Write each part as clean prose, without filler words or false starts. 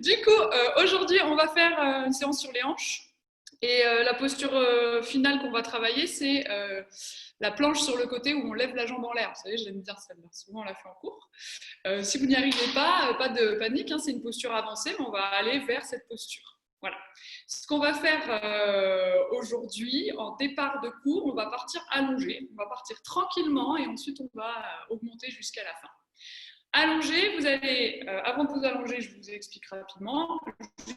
Du coup, aujourd'hui, on va faire une séance sur les hanches. Et la posture finale qu'on va travailler, c'est la planche sur le côté où on lève la jambe en l'air. Vous savez, j'aime bien celle-là. Souvent, on la fait en cours. Si vous n'y arrivez pas, pas de panique. Hein, c'est une posture avancée, mais on va aller vers cette posture. Voilà. Ce qu'on va faire aujourd'hui, en départ de cours, on va partir allongé. On va partir tranquillement et ensuite, on va augmenter jusqu'à la fin. Allongé, vous allez, avant de vous allonger, je vous explique rapidement.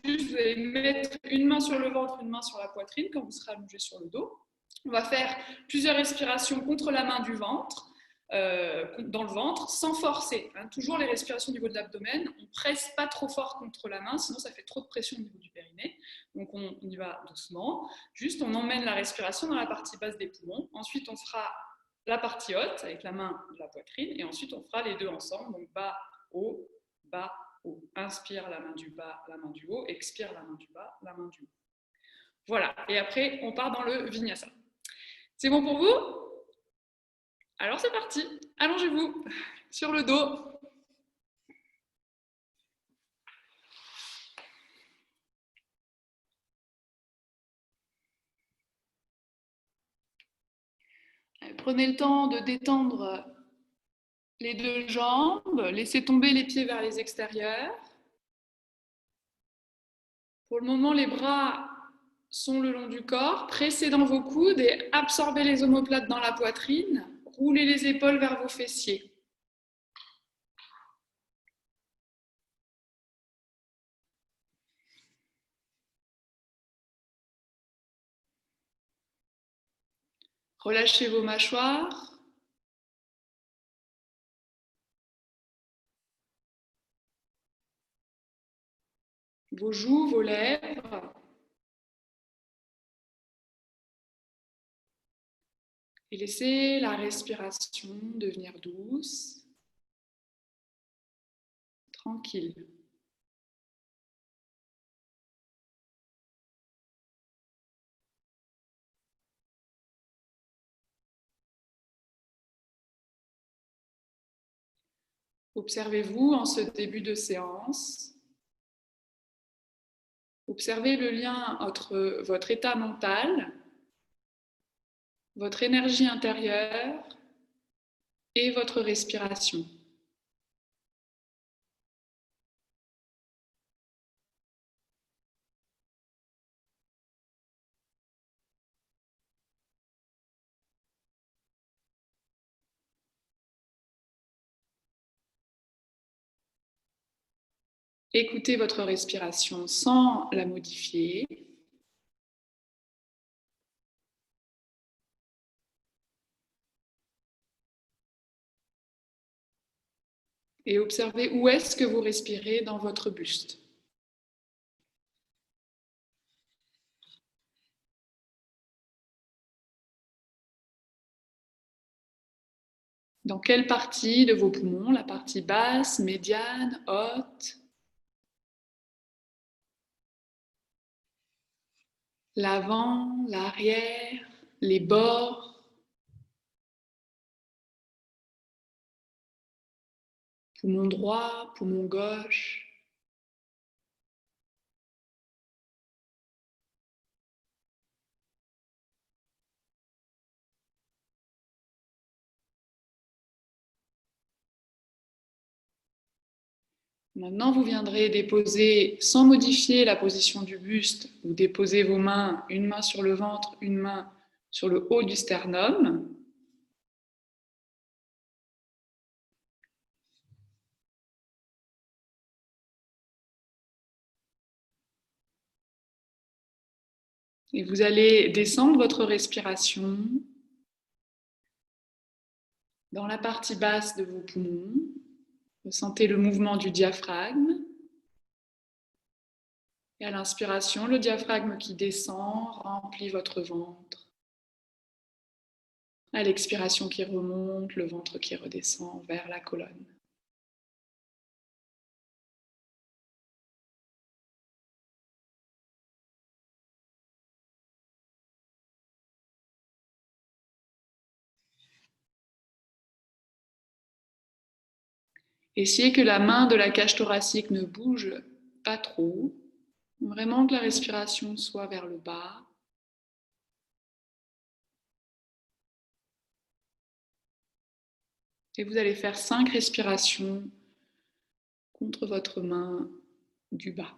Juste, vous allez mettre une main sur le ventre, une main sur la poitrine quand vous serez allongé sur le dos. On va faire plusieurs respirations contre la main du ventre, dans le ventre, sans forcer. Hein, toujours les respirations au niveau de l'abdomen. On ne presse pas trop fort contre la main, sinon ça fait trop de pression au niveau du périnée. Donc on y va doucement. Juste, on emmène la respiration dans la partie basse des poumons. Ensuite, on fera la partie haute avec la main de la poitrine et ensuite on fera les deux ensemble, donc bas, haut, bas, haut. Inspire la main du bas, la main du haut, expire la main du bas, la main du haut. Voilà, et après on part dans le vinyasa. C'est bon pour vous? Alors c'est parti, allongez-vous sur le dos. Prenez le temps de détendre les deux jambes, laissez tomber les pieds vers les extérieurs. Pour le moment, les bras sont le long du corps, pressez dans vos coudes et absorbez les omoplates dans la poitrine, roulez les épaules vers vos fessiers. Relâchez vos mâchoires. Vos joues, vos lèvres. Et laissez la respiration devenir douce, tranquille. Observez-vous en ce début de séance. Observez le lien entre votre état mental, votre énergie intérieure et votre respiration. Écoutez votre respiration sans la modifier. Et observez où est-ce que vous respirez dans votre buste. Dans quelle partie de vos poumons? La partie basse, médiane, haute? L'avant, l'arrière, les bords? Poumon droit, poumon gauche? Maintenant, vous viendrez déposer, sans modifier la position du buste, vous déposez vos mains, une main sur le ventre, une main sur le haut du sternum. Et vous allez descendre votre respiration dans la partie basse de vos poumons. Ressentez le mouvement du diaphragme. Et à l'inspiration, le diaphragme qui descend remplit votre ventre. À l'expiration qui remonte, le ventre qui redescend vers la colonne. Essayez que la main de la cage thoracique ne bouge pas trop. Vraiment que la respiration soit vers le bas. Et vous allez faire 5 respirations contre votre main du bas.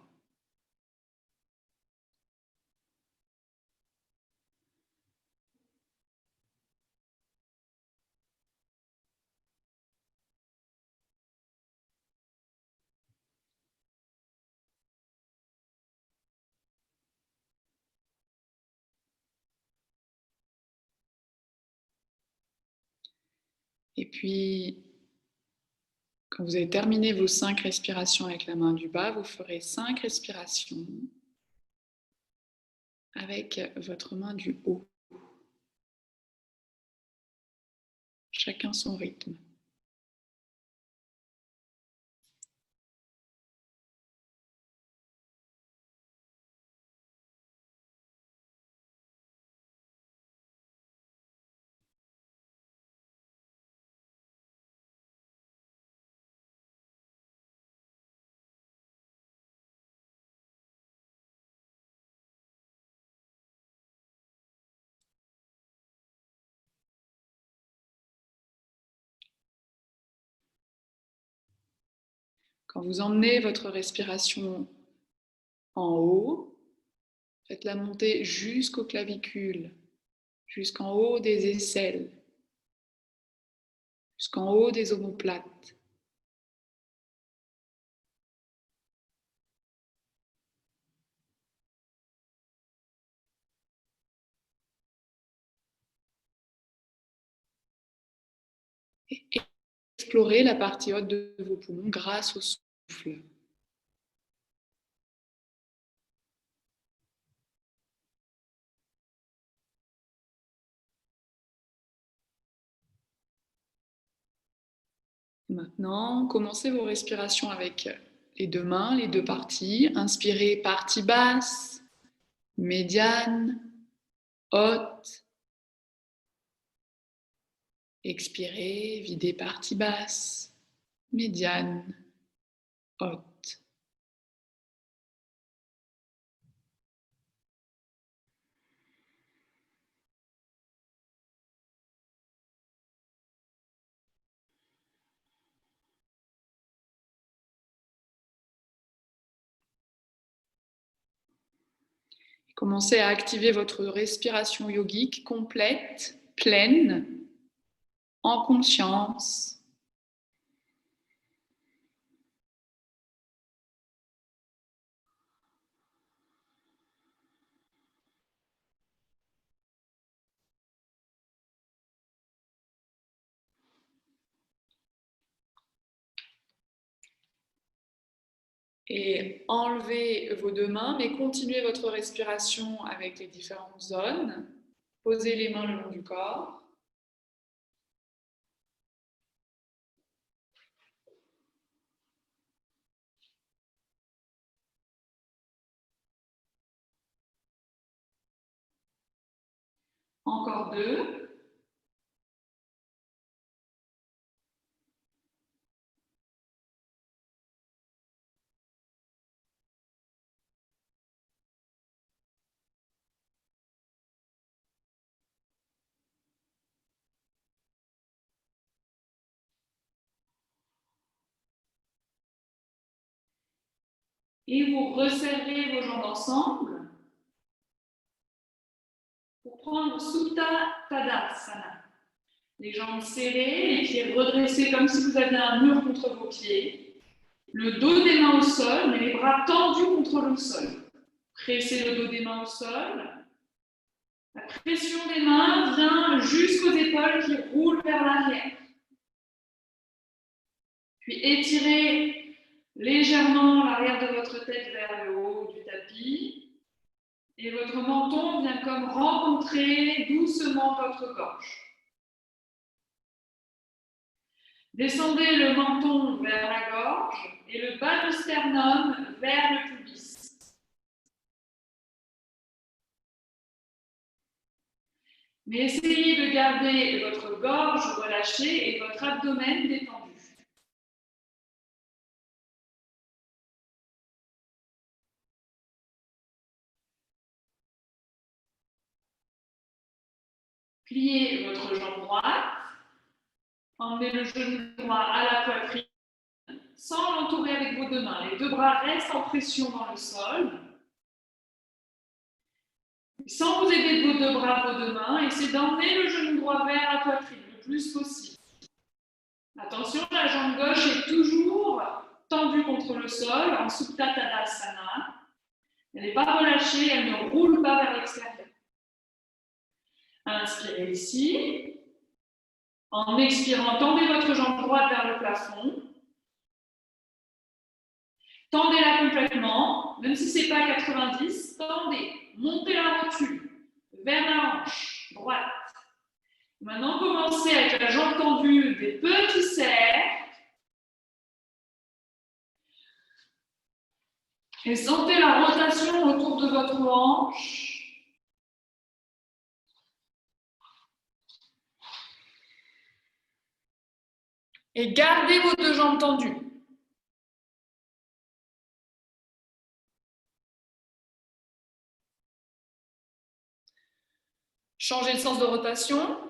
Et puis, quand vous avez terminé vos 5 respirations avec la main du bas, vous ferez 5 respirations avec votre main du haut. Chacun son rythme. Quand vous emmenez votre respiration en haut, faites-la monter jusqu'aux clavicules, jusqu'en haut des aisselles, jusqu'en haut des omoplates. Et explorez la partie haute de vos poumons grâce au souffle. Maintenant, commencez vos respirations avec les deux mains, les deux parties. Inspirez partie basse, médiane, haute. Expirez, videz partie basse, médiane, haute. Commencez à activer votre respiration yogique complète, pleine, en conscience. Et enlevez vos deux mains, mais continuez votre respiration avec les différentes zones. Posez les mains le long du corps. Encore deux. Et vous resserrez vos jambes ensemble pour prendre Supta Tadasana. Les jambes serrées, les pieds redressés comme si vous aviez un mur contre vos pieds. Le dos des mains au sol, mais les bras tendus contre le sol. Pressez le dos des mains au sol. La pression des mains vient jusqu'aux épaules qui roulent vers l'arrière. Puis étirez légèrement l'arrière de votre tête vers le haut du tapis. Et votre menton vient comme rencontrer doucement votre gorge. Descendez le menton vers la gorge et le bas du sternum vers le pubis. Mais essayez de garder votre gorge relâchée et votre abdomen détendu. Pliez votre jambe droite. Emmenez le genou droit à la poitrine sans l'entourer avec vos deux mains. Les deux bras restent en pression dans le sol. Sans vous aider de vos deux bras, vos deux mains, essayez d'emmener le genou droit vers la poitrine le plus possible. Attention, la jambe gauche est toujours tendue contre le sol en Supta Tadasana. Elle n'est pas relâchée, elle ne roule pas vers l'extérieur. Inspirez ici. En expirant, tendez votre jambe droite vers le plafond. Tendez-la complètement, même si ce n'est pas 90, tendez, montez la rotule vers la hanche droite. Maintenant, commencez avec la jambe tendue, des petits cercles. Et sentez la rotation autour de votre hanche. Et gardez vos deux jambes tendues. Changez le sens de rotation.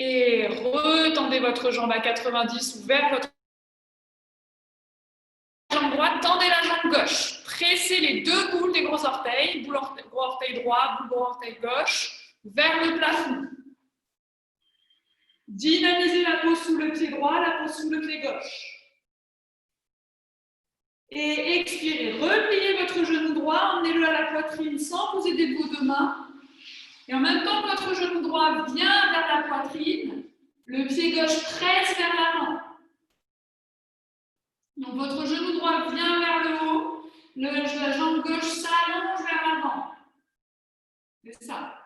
Et retendez votre jambe à 90 ou vers votre jambe droite, tendez la jambe gauche. Pressez les deux boules des gros orteils, gros orteil droit, boule gros orteil gauche, vers le plafond. Dynamisez la peau sous le pied droit, la peau sous le pied gauche. Et expirez, repliez votre genou droit, emmenez-le à la poitrine sans vous aider de vos deux mains. Et en même temps que votre genou droit vient vers la poitrine, le pied gauche presse vers l'avant. Donc votre genou droit vient vers le haut, la jambe gauche s'allonge vers l'avant. C'est ça.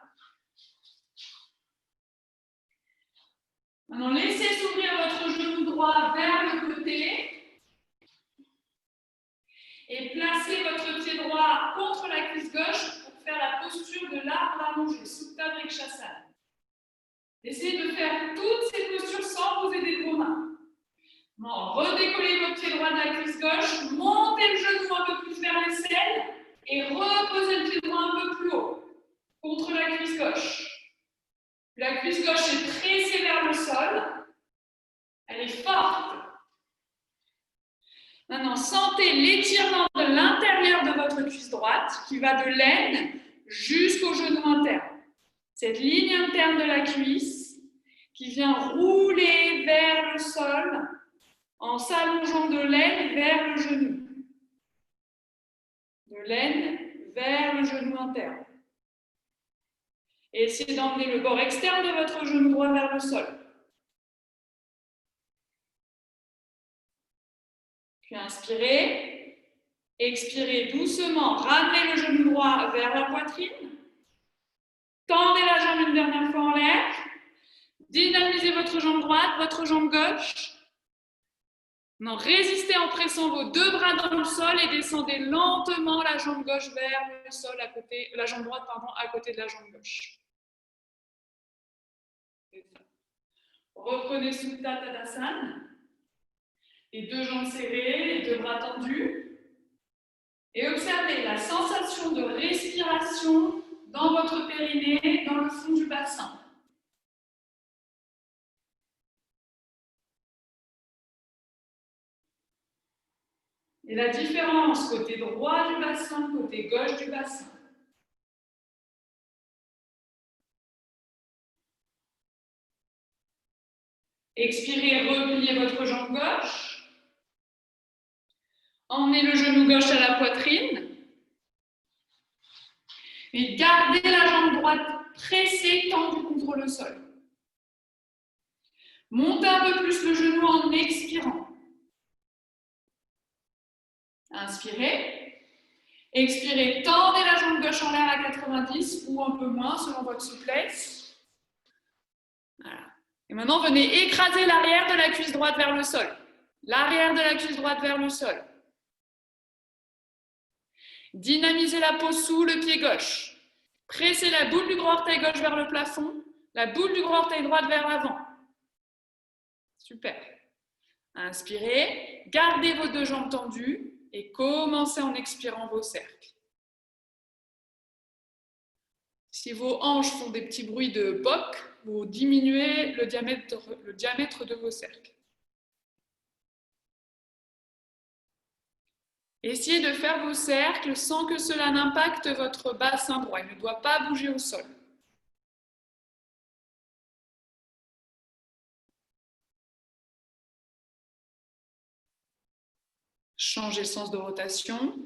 Maintenant, laissez s'ouvrir votre genou droit vers le côté. Et placez votre pied droit contre la cuisse gauche pour faire la posture de l'arbre allongé, Supta Vrikshasana. Essayez de faire toutes ces postures sans vous aider de vos mains. Bon, redécollez votre pied droit de la cuisse gauche, montez le genou un peu plus vers l'aisselle et reposez le pied droit un peu plus haut contre la cuisse gauche. La cuisse gauche est pressée vers le sol, elle est forte. Maintenant, sentez l'étirement de l'intérieur de votre cuisse droite qui va de l'aine jusqu'au genou interne. Cette ligne interne de la cuisse qui vient rouler vers le sol en s'allongeant de l'aine vers le genou. De l'aine vers le genou interne. Et essayez d'emmener le bord externe de votre genou droit vers le sol. Puis inspirez, expirez doucement, ramenez le genou droit vers la poitrine, tendez la jambe une dernière fois en l'air, dynamisez votre jambe droite, votre jambe gauche. Non, résistez en pressant vos deux bras dans le sol et descendez lentement la jambe gauche vers le sol, la jambe droite à côté de la jambe gauche. Reprenez Supta Tadasana. Les deux jambes serrées, les deux bras tendus. Et observez la sensation de respiration dans votre périnée, dans le fond du bassin. Et la différence côté droit du bassin, côté gauche du bassin. Expirez, repliez votre jambe gauche. Emmenez le genou gauche à la poitrine. Et gardez la jambe droite pressée, tendue contre le sol. Montez un peu plus le genou en expirant. Inspirez. Expirez, tendez la jambe gauche en l'air à 90 ou un peu moins selon votre souplesse. Voilà. Et maintenant, venez écraser l'arrière de la cuisse droite vers le sol. L'arrière de la cuisse droite vers le sol. Dynamisez la peau sous le pied gauche. Pressez la boule du gros orteil gauche vers le plafond, la boule du gros orteil droite vers l'avant. Super. Inspirez, gardez vos deux jambes tendues et commencez en expirant vos cercles. Si vos hanches font des petits bruits de poc, vous diminuez le diamètre de vos cercles. Essayez de faire vos cercles sans que cela n'impacte votre bassin droit. Il ne doit pas bouger au sol. Changez le sens de rotation.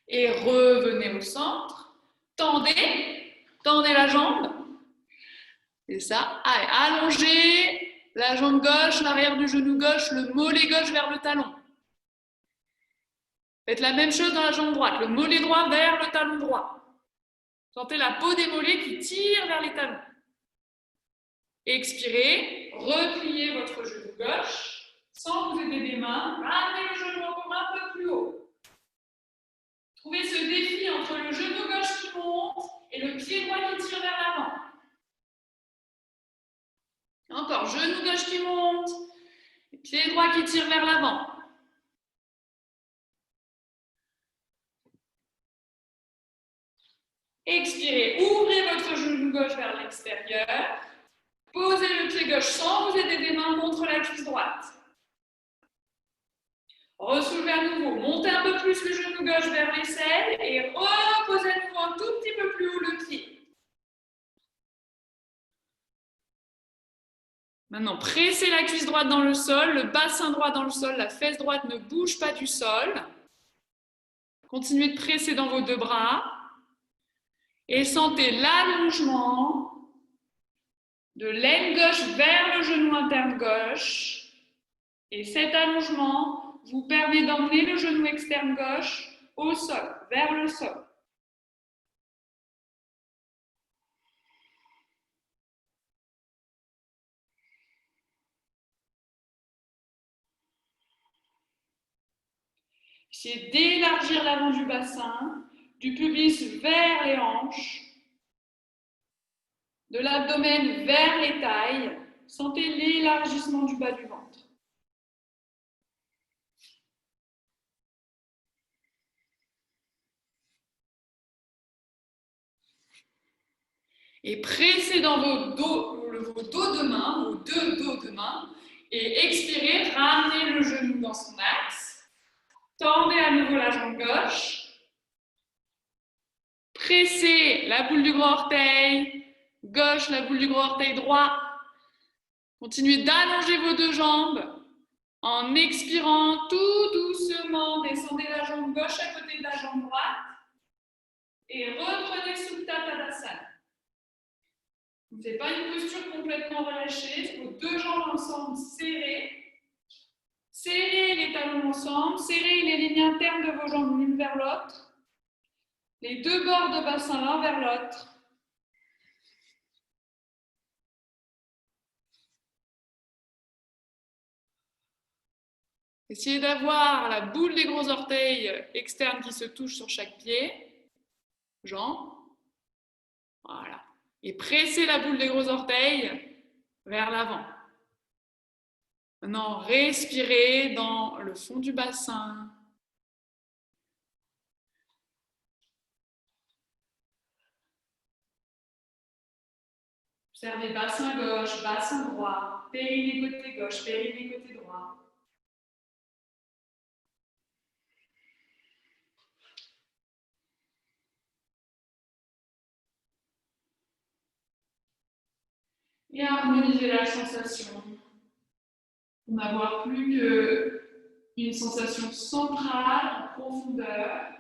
Et revenez au centre. Tendez la jambe. Et ça, allez, allongez la jambe gauche, l'arrière du genou gauche, le mollet gauche vers le talon. Faites la même chose dans la jambe droite, le mollet droit vers le talon droit. Sentez la peau des mollets qui tire vers les talons. Expirez, repliez votre genou gauche sans vous aider des mains. Ramenez le genou encore un peu plus haut. Trouvez ce défi entre le genou gauche qui monte et le pied droit qui tire vers l'avant. Encore, genou gauche qui monte, et pied droit qui tire vers l'avant. Expirez, ouvrez votre genou gauche vers l'extérieur. Posez le pied gauche sans vous aider des mains contre la cuisse droite. Ressoulevez à nouveau, montez un peu plus le genou gauche vers l'aisselle et reposez à nouveau un tout petit peu plus haut le pied. Maintenant, pressez la cuisse droite dans le sol, le bassin droit dans le sol, la fesse droite ne bouge pas du sol. Continuez de presser dans vos deux bras et sentez l'allongement de l'aine gauche vers le genou interne gauche. Et cet allongement vous permet d'emmener le genou externe gauche au sol, vers le sol. Essayez d'élargir l'avant du bassin, du pubis vers les hanches, de l'abdomen vers les tailles. Sentez l'élargissement du bas du ventre. Et pressez dans vos dos de main, vos deux dos de main, et expirez, ramenez le genou dans son axe. Tendez à nouveau la jambe gauche. Pressez la boule du gros orteil gauche, la boule du gros orteil droit. Continuez d'allonger vos deux jambes. En expirant tout doucement, descendez la jambe gauche à côté de la jambe droite. Et reprenez Supta Tadasana. Ce n'est pas une posture complètement relâchée. Vos deux jambes ensemble serrées. Serrez les talons ensemble. Serrez les lignes internes de vos jambes l'une vers l'autre. Les deux bords de bassin l'un vers l'autre. Essayez d'avoir la boule des gros orteils externes qui se touchent sur chaque pied. Jambes. Voilà. Et pressez la boule des gros orteils vers l'avant. Maintenant, respirez dans le fond du bassin. Observez bassin gauche, bassin droit, périnée côté gauche, périnée côté droit. Et harmonisez la sensation pour n'avoir plus qu'une sensation centrale en profondeur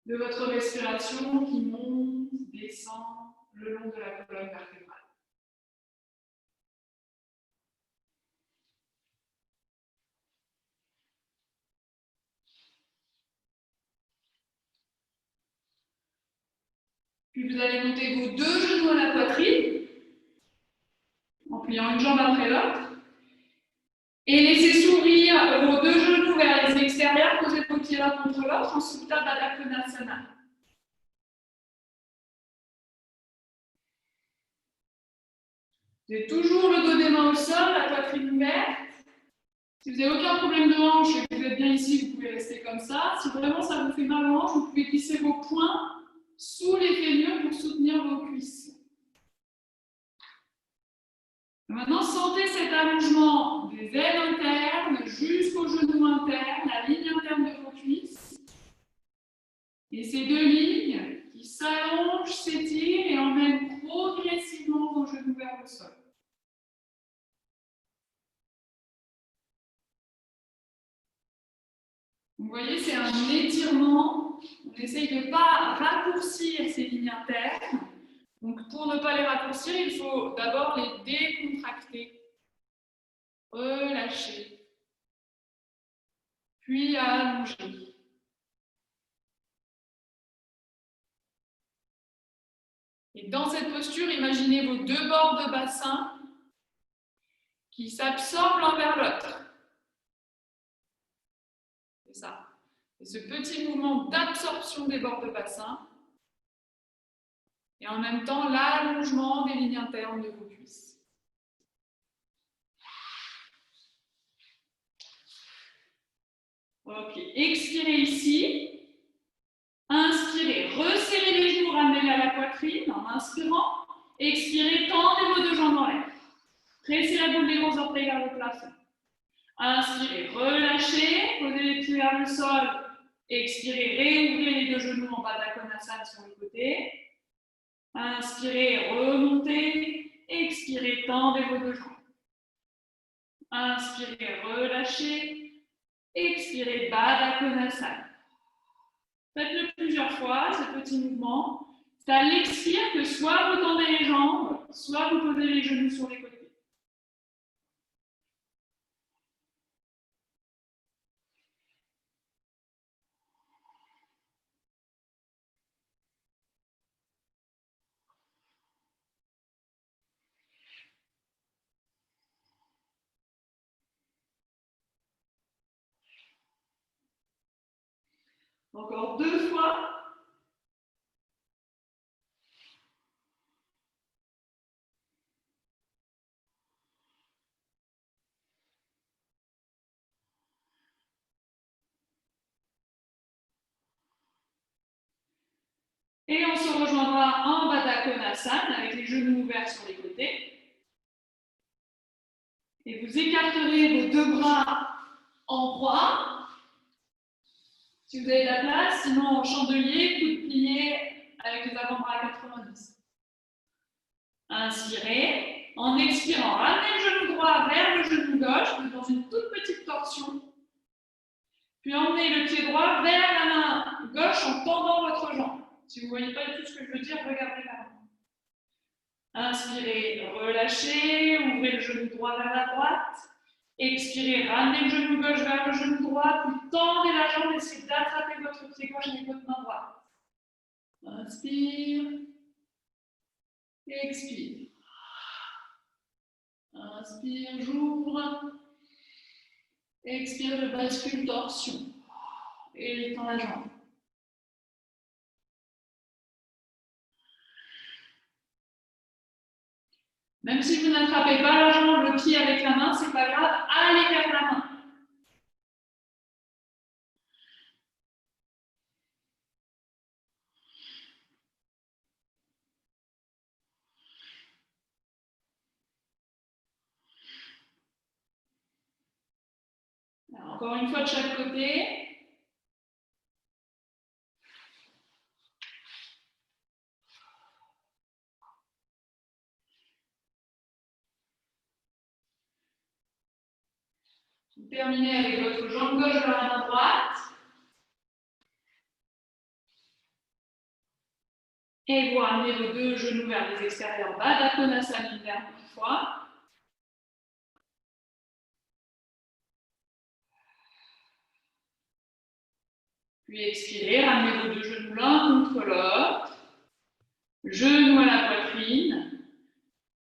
de votre respiration qui monte, descend le long de la colonne vertébrale. Puis vous allez monter vos deux genoux à la poitrine, en pliant une jambe après l'autre. Et laissez s'ouvrir vos deux genoux vers les extérieurs, posez vos pieds l'un contre l'autre en Supta Baddha Konasana. Vous avez toujours le dos des mains au sol, la poitrine ouverte. Si vous n'avez aucun problème de hanche et que vous êtes bien ici, vous pouvez rester comme ça. Si vraiment ça vous fait mal aux hanches, vous pouvez glisser vos poings sous les fémurs pour soutenir vos cuisses. Maintenant, sentez cet allongement des ailes internes jusqu'au genou interne, la ligne interne de vos cuisses. Et ces deux lignes qui s'allongent, s'étirent et emmènent progressivement vos genoux vers le sol. Vous voyez, c'est un étirement. On essaye de ne pas raccourcir ces lignes internes. Donc, pour ne pas les raccourcir, il faut d'abord les décontracter, relâcher, puis allonger. Et dans cette posture, imaginez vos deux bords de bassin qui s'absorbent l'un vers l'autre. C'est ça. Et ce petit mouvement d'absorption des bords de bassin et en même temps l'allongement des lignes internes de vos cuisses. Ok, expirez ici. Inspirez, resserrez les genoux, ramenez-les à la poitrine en inspirant. Expirez, tendez vos deux jambes en l'air. Pressez la boule des grands orteils vers le plafond. Inspirez, relâchez, posez les pieds vers le sol. Expirez, réouvrez les deux genoux en bas de Konasana sur le côté. Inspirez, remontez. Expirez, tendez vos deux jambes. Inspirez, relâchez. Expirez, Baddha Konasana. Faites-le plusieurs fois, ce petit mouvement. C'est à l'expire que soit vous tendez les jambes, soit vous posez les genoux sur les côtés. Encore deux fois. Et on se rejoindra en Baddha Konasana avec les genoux ouverts sur les côtés. Et vous écarterez vos deux bras en croix, si vous avez de la place, sinon en chandelier, coude plié avec les avant-bras à 90. Inspirez. En expirant, ramenez le genou droit vers le genou gauche, dans une toute petite torsion. Puis emmenez le pied droit vers la main gauche en tendant votre jambe. Si vous ne voyez pas du tout ce que je veux dire, regardez la main. Inspirez, relâchez, ouvrez le genou droit vers la droite. Expirez, ramenez le genou gauche vers le genou droit, puis tendez la jambe, essayez d'attraper votre pied gauche avec votre main droite. Inspire, expire. Inspire, j'ouvre. Expire, je bascule, torsion. Et je tends la jambe. Même si vous n'attrapez pas la jambe, le pied avec la main, c'est pas grave, allez vers la main. Alors, encore une fois de chaque côté. Vous terminez avec votre jambe gauche vers la main droite. Et vous ramenez vos deux genoux vers les extérieurs, Baddha Konasana une dernière fois. Puis expirez, ramenez vos deux genoux l'un contre l'autre. Genou à la poitrine.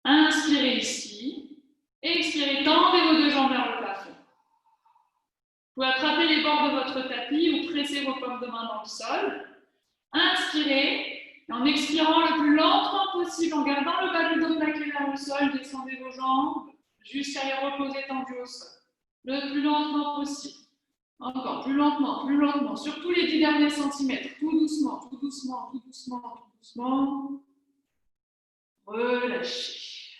Inspirez ici. Expirez, tendez vos deux jambes vers le plafond. Vous pouvez attraper les bords de votre tapis ou presser vos paumes de main dans le sol. Inspirez. Et en expirant le plus lentement possible, en gardant le bas du dos plaqué vers le sol, descendez vos jambes jusqu'à les reposer tendues au sol. Le plus lentement possible. Encore plus lentement, surtout les 10 derniers centimètres. Tout doucement, tout doucement, tout doucement, tout doucement. Relâchez.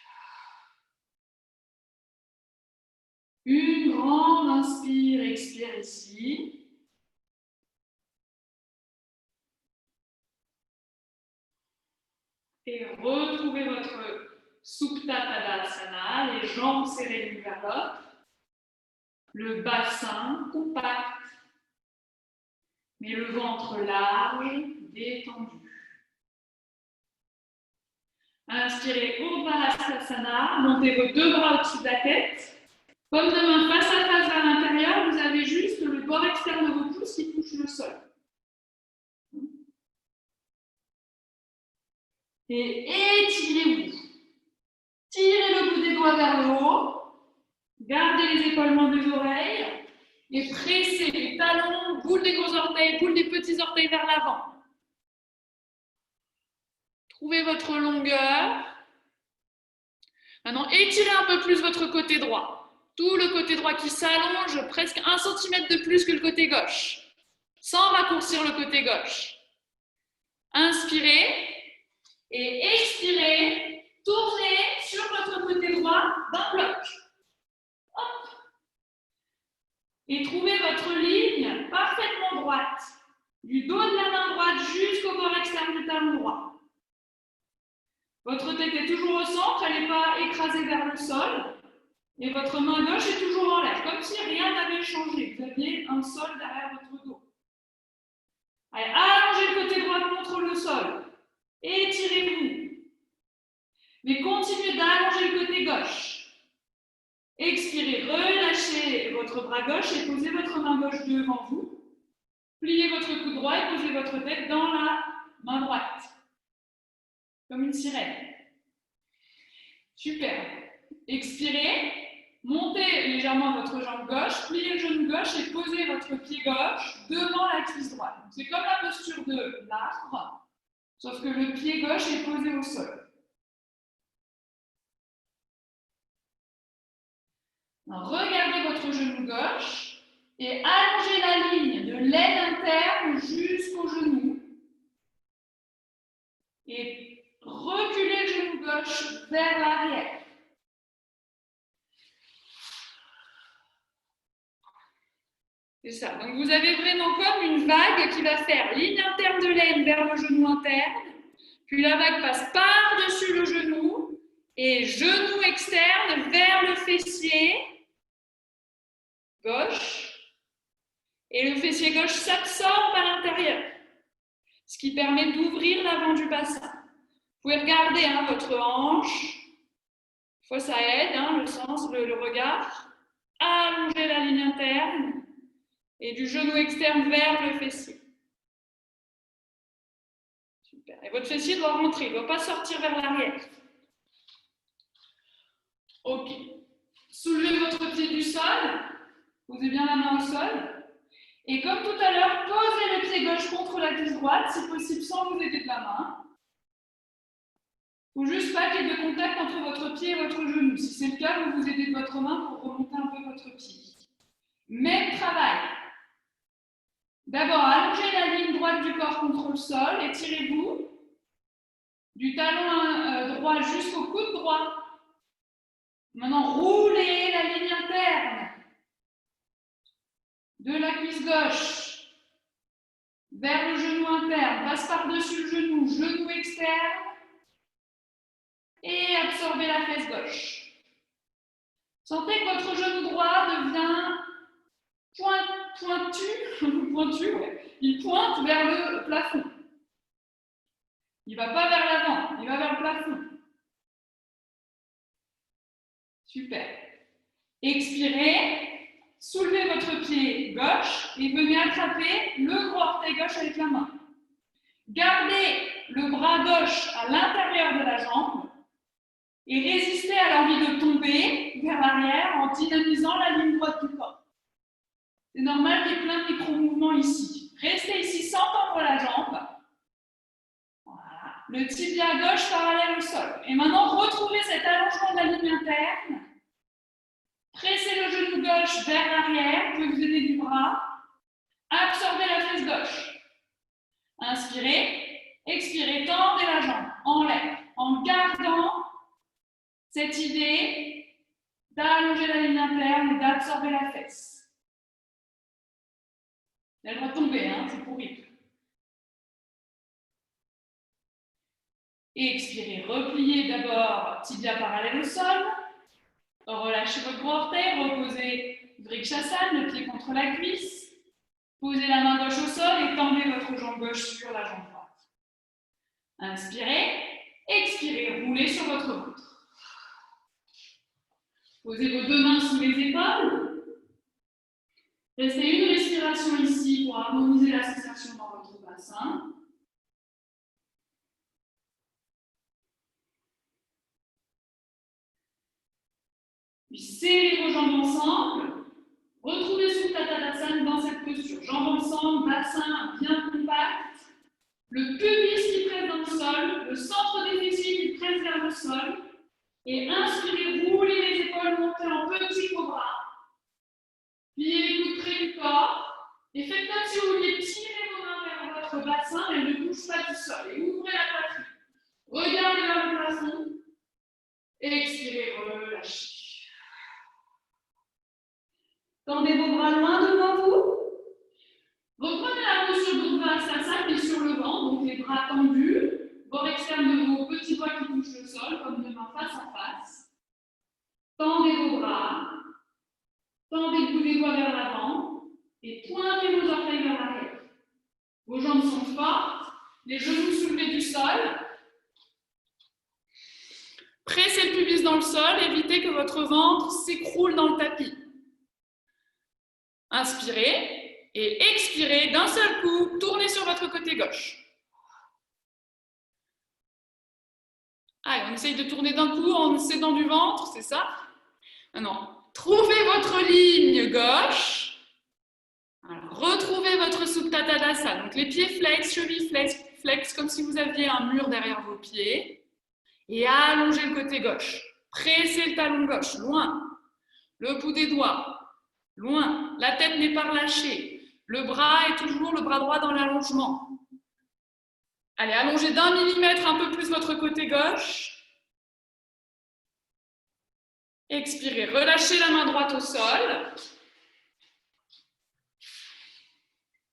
Une grande inspire, expire ici. Et retrouvez votre Supta Tadasana, les jambes serrées l'une vers l'autre. Le bassin compact, mais le ventre large, détendu. Inspirez, Urdhva, montez vos deux bras au-dessus de la tête. Paume de main face à face vers l'intérieur, vous avez juste le bord externe de vos pouces qui touche le sol. Et étirez-vous. Tirez le bout des doigts vers le haut. Gardez les épaulements des oreilles. Et pressez les talons, boule des gros orteils, boule des petits orteils vers l'avant. Trouvez votre longueur. Maintenant, étirez un peu plus votre côté droit. Tout le côté droit qui s'allonge, presque 1 cm de plus que le côté gauche. Sans raccourcir le côté gauche. Inspirez et expirez. Tournez sur votre côté droit d'un bloc. Hop. Et trouvez votre ligne parfaitement droite. Du dos de la main droite jusqu'au bord externe du talon droit. Votre tête est toujours au centre, elle n'est pas écrasée vers le sol. Et votre main gauche est toujours en l'air, comme si rien n'avait changé. Vous aviez un sol derrière votre dos. Allez, allongez le côté droit contre le sol. Étirez-vous. Mais continuez d'allonger le côté gauche. Expirez, relâchez votre bras gauche et posez votre main gauche devant vous. Pliez votre coude droit et posez votre tête dans la main droite. Comme une sirène. Super. Expirez, montez légèrement votre jambe gauche, pliez le genou gauche et posez votre pied gauche devant la cuisse droite. C'est comme la posture de l'arbre, sauf que le pied gauche est posé au sol. Alors, regardez votre genou gauche et allongez la ligne de l'aine interne jusqu'au genou. Et reculez le genou gauche vers l'arrière. C'est ça. Donc, vous avez vraiment comme une vague qui va faire ligne interne de l'aine vers le genou interne. Puis la vague passe par-dessus le genou et genou externe vers le fessier gauche. Et le fessier gauche s'absorbe à l'intérieur, ce qui permet d'ouvrir l'avant du bassin. Vous pouvez regarder votre hanche. Des fois, ça aide, le sens, le regard. Allongez la ligne interne et du genou externe vers le fessier. Super. Et votre fessier doit rentrer, il ne doit pas sortir vers l'arrière. Ok. Soulevez votre pied du sol. Posez bien la main au sol. Et comme tout à l'heure, posez le pied gauche contre la cuisse droite, si possible sans vous aider de la main. Il ne faut juste pas qu'il y ait de contact entre votre pied et votre genou. Si c'est le cas, vous vous aidez de votre main pour remonter un peu votre pied. Même travail. D'abord, allongez la ligne droite du corps contre le sol, étirez-vous. Du talon droit jusqu'au coude droit. Maintenant, roulez la ligne interne de la cuisse gauche vers le genou interne, passe par-dessus le genou, genou externe et absorbez la fesse gauche. Sentez que votre genou droit devient pointu, ouais. Il pointe vers le plafond. Il ne va pas vers l'avant, il va vers le plafond. Super. Expirez. Soulevez votre pied gauche et venez attraper le gros orteil gauche avec la main. Gardez le bras gauche à l'intérieur de la jambe et résistez à l'envie de tomber vers l'arrière en dynamisant la ligne droite du corps. C'est normal qu'il y ait plein de micro-mouvements ici. Restez ici sans tendre la jambe. Voilà. Le tibia gauche parallèle au sol. Et maintenant, retrouvez cet allongement de la ligne interne. Pressez le genou gauche vers l'arrière, vous pouvez vous aider du bras. Absorbez la fesse gauche. Inspirez, expirez, tendez la jambe en l'air, en gardant cette idée d'allonger la ligne interne et d'absorber la fesse. Elle va tomber, hein, c'est pourri. Et expirez, repliez d'abord tibia parallèle au sol. Relâchez votre gros orteil, reposez Vrikshasana, le pied contre la cuisse. Posez la main gauche au sol et tendez votre jambe gauche sur la jambe droite. Inspirez, expirez, roulez sur votre ventre. Posez vos deux mains sous les épaules. Restez une respiration ici pour harmoniser la sensation dans votre bassin. Puis serrez vos jambes ensemble. Retrouvez Supta Tadasana dans cette posture. Jambes ensemble, bassin bien compact. Le pubis qui presse dans le sol, le centre des fessiers qui presse vers le sol. Et inspirez, roulez les épaules, montez en petit cobra. Pliez les coudes près du corps. Et faites comme si vous vouliez tirer vos mains vers votre bassin, elles ne bougent pas du sol. Et ouvrez la poitrine. Regardez vers le plafond. Expirez, relâchez. Tendez vos bras loin devant vous. Reprenez la posture d'Urdhva mais sur le ventre, donc les bras tendus, bord externe de vos petits doigts qui touchent le sol, comme deux mains face à face. Tendez vos bras, tendez le bout des doigts vers l'avant et pointez vos orteils vers l'arrière. Vos jambes sont fortes, les genoux soulevés du sol. Pressez le pubis dans le sol, évitez que votre ventre s'écroule dans le tapis. Inspirez et expirez d'un seul coup, tournez sur votre côté gauche. Allez, on essaye de tourner d'un coup en s'aidant du ventre, c'est ça? Maintenant, trouvez votre ligne gauche. Alors, retrouvez votre Supta Tadasana. Donc les pieds flex, chevilles flex, comme si vous aviez un mur derrière vos pieds. Et allongez le côté gauche. Pressez le talon gauche, loin. Le bout des doigts. Loin, la tête n'est pas relâchée. Le bras est toujours le bras droit dans l'allongement. Allez, allongez d'1 millimètre un peu plus votre côté gauche. Expirez, relâchez la main droite au sol.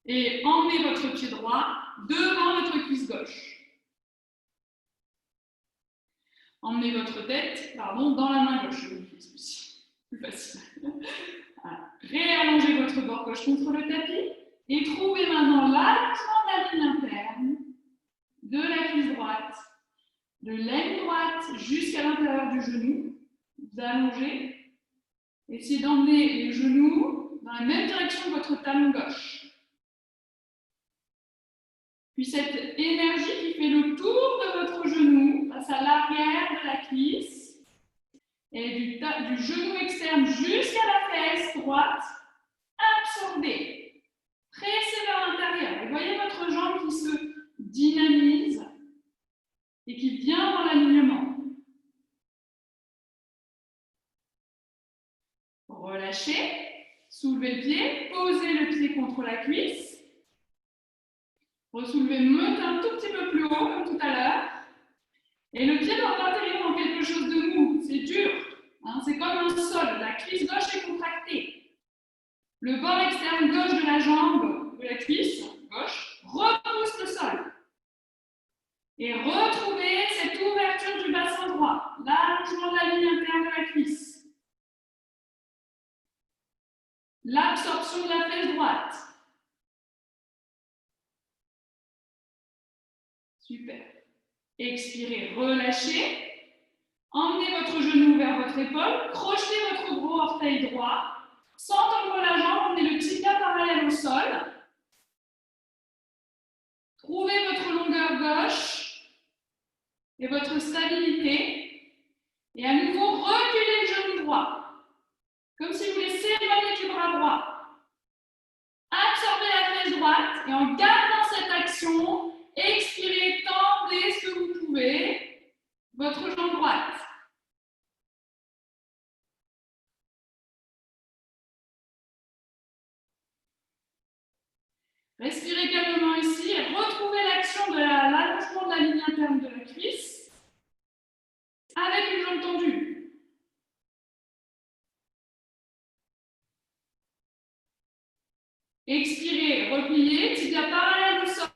Et emmenez votre pied droit devant votre cuisse gauche. Emmenez votre tête, dans la main gauche. Plus facile. Voilà. Réallongez votre bord gauche contre le tapis et trouvez maintenant l'allongement de la ligne interne de la cuisse droite, de l'aine droite jusqu'à l'intérieur du genou. Vous allongez. Essayez d'emmener les genoux dans la même direction que votre talon gauche. Puis cette énergie qui fait le tour de votre genou passe à l'arrière de la cuisse et du genou externe jusqu'à la fesse droite, absorbez, pressez vers l'intérieur. Et voyez votre jambe qui se dynamise et qui vient dans l'alignement. Relâchez, soulevez le pied, posez le pied contre la cuisse. Ressoulevez, montez un tout petit peu plus haut, comme tout à l'heure. Et le pied doit atterrir dans quelque chose de mou, c'est dur. Hein, c'est comme un sol, la cuisse gauche est contractée. Le bord externe gauche de la jambe, de la cuisse gauche, repousse le sol. Et retrouvez cette ouverture du bassin droit, l'allongement de la ligne interne de la cuisse. L'absorption de la fesse droite. Super. Expirez, relâchez. Emmenez votre genou vers votre épaule. Crochetez votre gros orteil droit. Sans tendre la jambe, emmenez le tibia parallèle au sol. Trouvez votre longueur gauche. et votre stabilité. Et à nouveau, reculez le genou droit, comme si vous voulez s'éloigner du bras droit. Absorbez la fesse droite et en gardant cette action, expirez, tendez ce que vous pouvez, votre jambe droite. Respirez calmement ici et retrouvez l'action de l'allongement de la ligne interne de la cuisse avec une jambe tendue. Expirez, repliez, tibia parallèle au sol.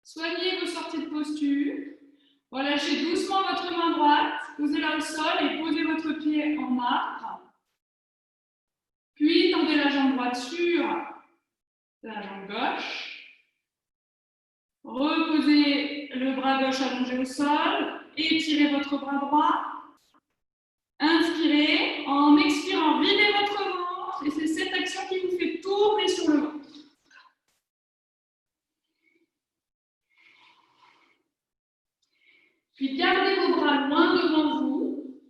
Soignez vos sorties de posture. Relâchez doucement votre main droite, posez-la au sol et posez votre pied en marbre. Puis tendez la jambe droite sur la jambe gauche. Reposez le bras gauche allongé au sol. Étirez votre bras droit. Inspirez. En expirant, videz votre ventre. Et c'est cette action qui vous fait tourner sur le ventre. Puis gardez vos bras loin devant vous.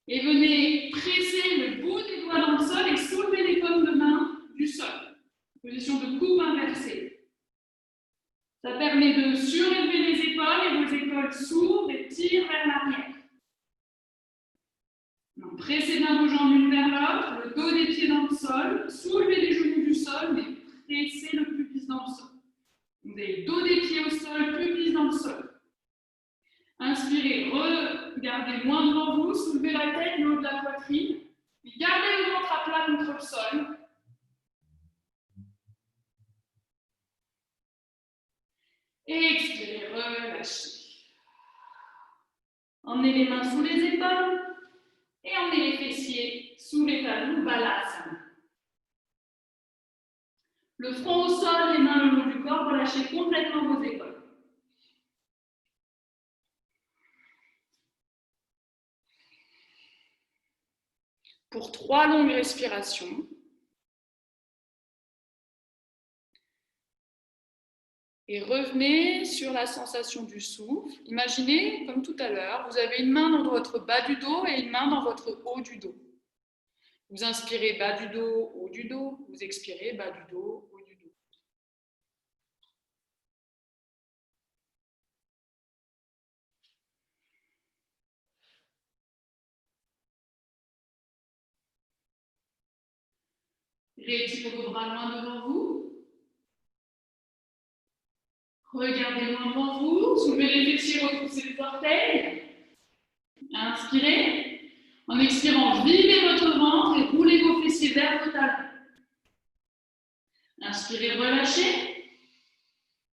Et venez presser le bout des doigts dans le sol et soulever les paumes de main du sol. Position de coupe inversée. Ça permet de surélever les épaules et vos épaules s'ouvrent et tirent vers l'arrière. Pressez bien vos jambes l'une vers l'autre, le dos des pieds dans le sol, soulevez les genoux du sol, mais pressez le pubis dans le sol. Vous avez le dos des pieds au sol, pubis dans le sol. Inspirez, regardez loin devant vous, soulevez la tête, le haut de la poitrine, et gardez le ventre à plat contre le sol. Et expirez, relâchez. Emmenez les mains sous les épaules et emmenez les fessiers sous les talons, balasana. Le front au sol, les mains le long du corps, relâchez complètement vos épaules. Pour 3 longues respirations. Et revenez sur la sensation du souffle. Imaginez, comme tout à l'heure, vous avez une main dans votre bas du dos et une main dans votre haut du dos. Vous inspirez bas du dos, haut du dos. Vous expirez bas du dos, haut du dos. Réétirez vos bras loin devant vous. Regardez loin devant vous. Soulevez les fessiers, retroussez les orteils. Inspirez. En expirant, videz votre ventre et roulez vos fessiers vers vos talons. Inspirez, relâchez.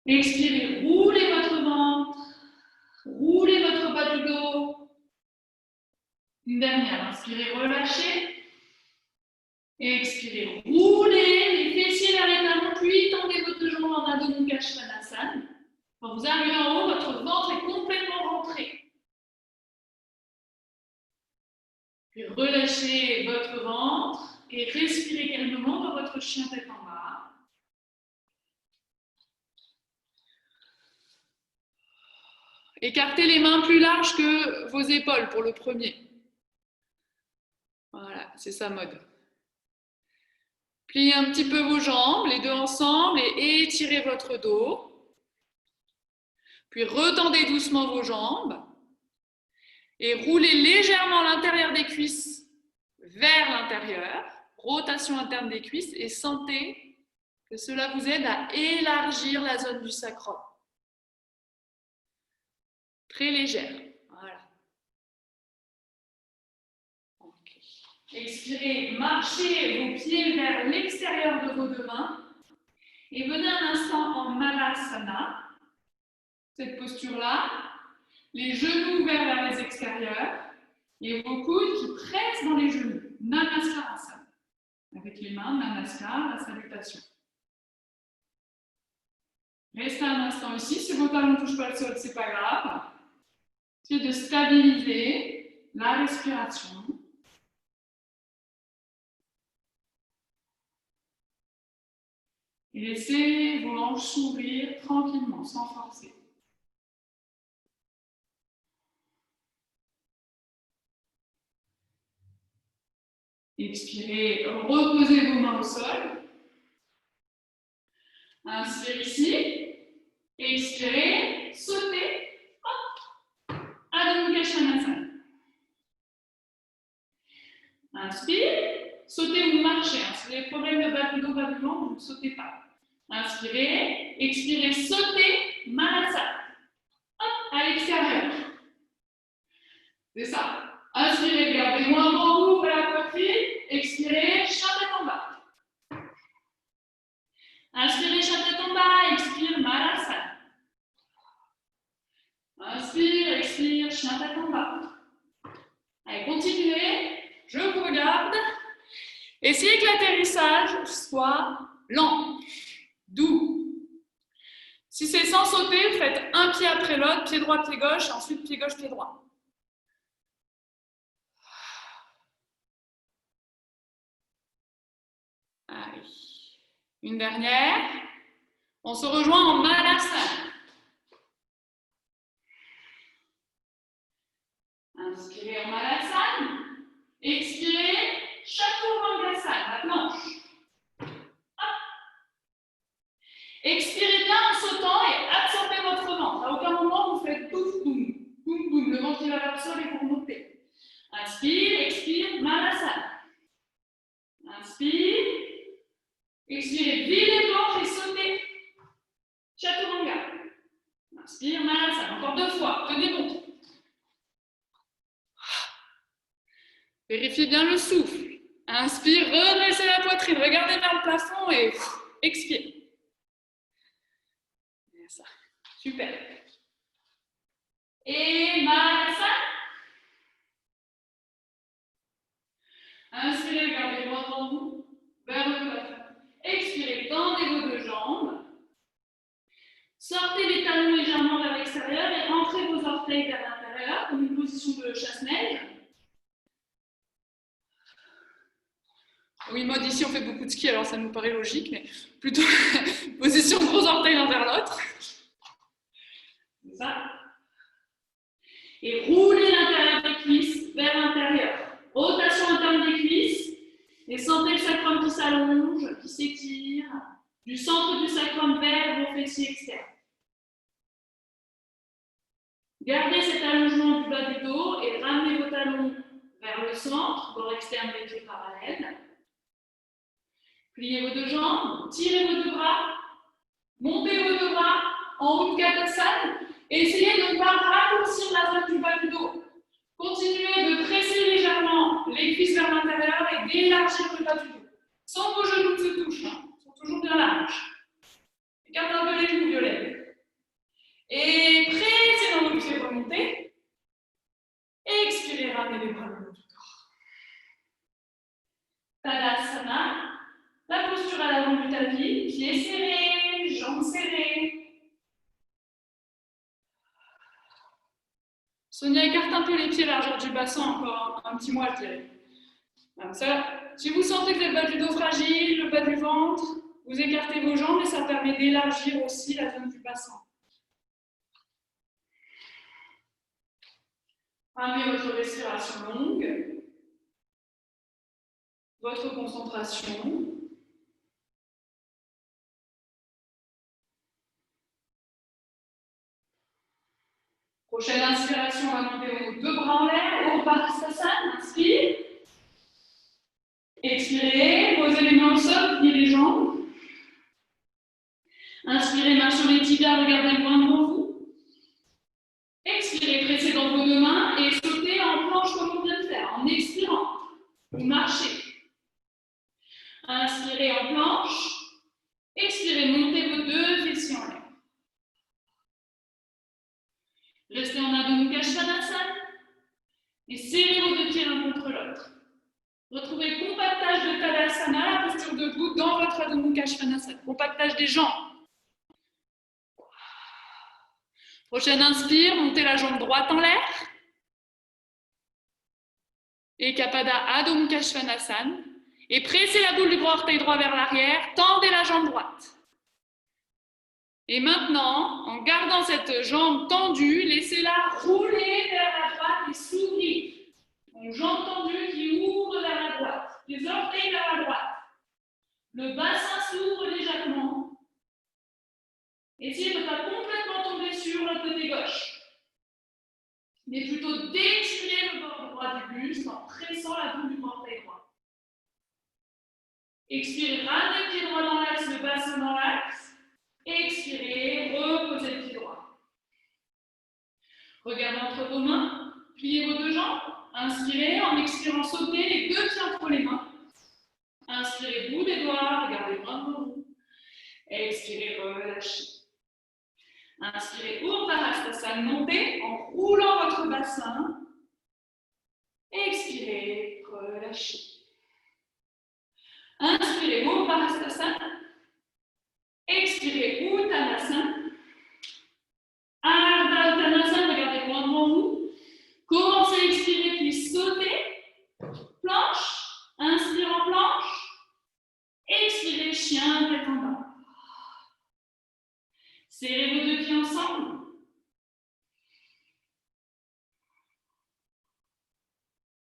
Expirez, roulez votre ventre. Roulez votre bas du dos. Une dernière. Inspirez, relâchez. Et expirez, roulez les fessiers vers les talons, puis tendez votre jambe en Adho Mukha Svanasana. Quand vous arrivez en haut, votre ventre est complètement rentré. Puis relâchez votre ventre et respirez calmement dans votre chien tête en bas. Écartez les mains plus larges que vos épaules pour le premier. Voilà, c'est sa mode. Pliez un petit peu vos jambes, les deux ensemble, et étirez votre dos. Puis retendez doucement vos jambes. Et roulez légèrement l'intérieur des cuisses vers l'intérieur. Rotation interne des cuisses. Et sentez que cela vous aide à élargir la zone du sacrum. Très légère. Voilà. Okay. Expirez, marchez vos pieds vers l'extérieur de vos deux mains. Et venez un instant en Malasana. Cette posture-là. Les genoux ouverts vers les extérieurs. Et vos coudes qui pressent dans les genoux. Namaskarasana. Avec les mains, Namaskar, la salutation. Restez un instant ici. Si vos talons ne touchent pas le sol, ce n'est pas grave. C'est de stabiliser la respiration. Et laissez vos hanches s'ouvrir tranquillement, sans forcer. Expirez, reposez vos mains au sol. Inspirez ici. Expirez, sautez. Hop. Adho Mukha Svanasana. Inspire, sautez ou marchez. Si vous avez des problèmes de bas du dos, bas du ventre, vous ne sautez pas. Inspirez, expirez, sautez, Malasana. Hop, à l'extérieur. C'est ça. Inspirez, gardez moins grand bout à la poitrine. Expirez, chien tête en bas. Inspirez, chien tête en bas. Expire, Malasana. Inspire, expire, chien tête en bas. Allez, continuez. Je vous regarde. Essayez que l'atterrissage soit lent, doux. Si c'est sans sauter, vous faites un pied après l'autre, pied droit, pied gauche, et ensuite pied gauche, pied droit. Allez. Une dernière. On se rejoint en Malasana. Inspirez en Malasana. Expirez, Chaturanga, la planche. Hop. Expirez bien en sautant et absorbez votre ventre. À aucun moment vous faites boum, boum, boum, boum. Le ventre qui va vers le sol et vous remontez. Inspire, expire, Malasana. Inspire. Expirez, videz les planches et sautez. Chaturanga. Inspire, Malasana. Encore 2 fois. Tenez bon. Vérifiez bien le souffle. Inspire, redressez la poitrine, regardez vers le plafond et expire. Ça. Super. Et Malasana. Inspirez, gardez le ventre en vous, vers le plafond. Expirez, tendez vos 2 jambes. Sortez les talons légèrement vers l'extérieur et rentrez vos orteils vers l'intérieur, comme une position de chasse-neige. Oui, mode ici on fait beaucoup de ski, alors ça nous paraît logique, mais plutôt position de gros orteils l'un vers l'autre. C'est ça. Et roulez l'intérieur des cuisses vers l'intérieur. Rotation interne des cuisses. Et sentez le sacrum qui s'allonge, qui s'étire, du centre du sacrum vers vos fessiers externes. Gardez cet allongement du bas du dos et ramenez vos talons vers le centre, bord externe des pieds parallèles. Pliez vos 2 jambes, tirez vos 2 bras, montez vos 2 bras en Utkatasana et essayez de ne pas raccourcir la zone du bas du dos. Continuez de presser légèrement les cuisses vers l'intérieur et d'élargir le bas du dos. Sans que vos genoux ne se touchent, hein. Ils sont toujours bien larges. Écartez un peu les genoux violets. Et pressez dans vos pieds, remontez. Expirez, ramenez les bras le long du corps. Tadasana. La posture à l'avant du tapis, pieds serrés, jambes serrées. Sonia, écarte un peu les pieds largeur du bassin, encore un petit mois, je dirais. Comme ça, si vous sentez que vous avez le bas du dos fragile, le bas du ventre, vous écartez vos jambes et ça permet d'élargir aussi la zone du bassin. Ramenez votre respiration longue, votre concentration. Prochaine inspiration, on va monter vos 2 bras en l'air, au Parastasana, inspire. Expirez, posez les mains au sol, pliez les jambes. Inspirez, main sur les tibias, regardez loin devant vous. Expirez, pressez dans vos 2 mains et sautez en planche comme on vient de faire, en expirant. Vous marchez. Inspirez en planche. Expirez, montez vos 2 fessiers en l'air. Restez en Adho Mukha Svanasana et serrez vos 2 pieds l'un contre l'autre. Retrouvez compactage de Tadasana, la posture debout dans votre Adho Mukha Svanasana. Compactage des jambes. Prochaine inspire, montez la jambe droite en l'air. Et Kapada Adho Mukha Svanasana. Et pressez la boule du gros orteil droit vers l'arrière, tendez la jambe droite. Et maintenant, en gardant cette jambe tendue, laissez-la rouler vers la droite et s'ouvrir. Donc, jambe tendue qui ouvre vers la droite. Les l'endroit du buste en pressant la boule du orteil droit. Expirez, ramenez le pied droit dans l'axe, le bassin dans l'axe. Expirez, reposez le pied droit. Regardez entre vos mains, pliez vos deux jambes. Inspirez, en expirant, sautez les deux pieds entre les mains. Inspirez, bout des doigts, regardez loin devant vous. Expirez, relâchez. Inspirez, Uttanasana, montez en roulant votre bassin. Expirez, relâchez. Inspirez, Uttanasana. Expirez, Uttanasana. Ardha Uttanasana, regardez loin devant vous. Commencez à expirer, puis sautez. Planche. Inspire en planche. Expirez, chien, tête en bas. Serrez vos deux pieds ensemble.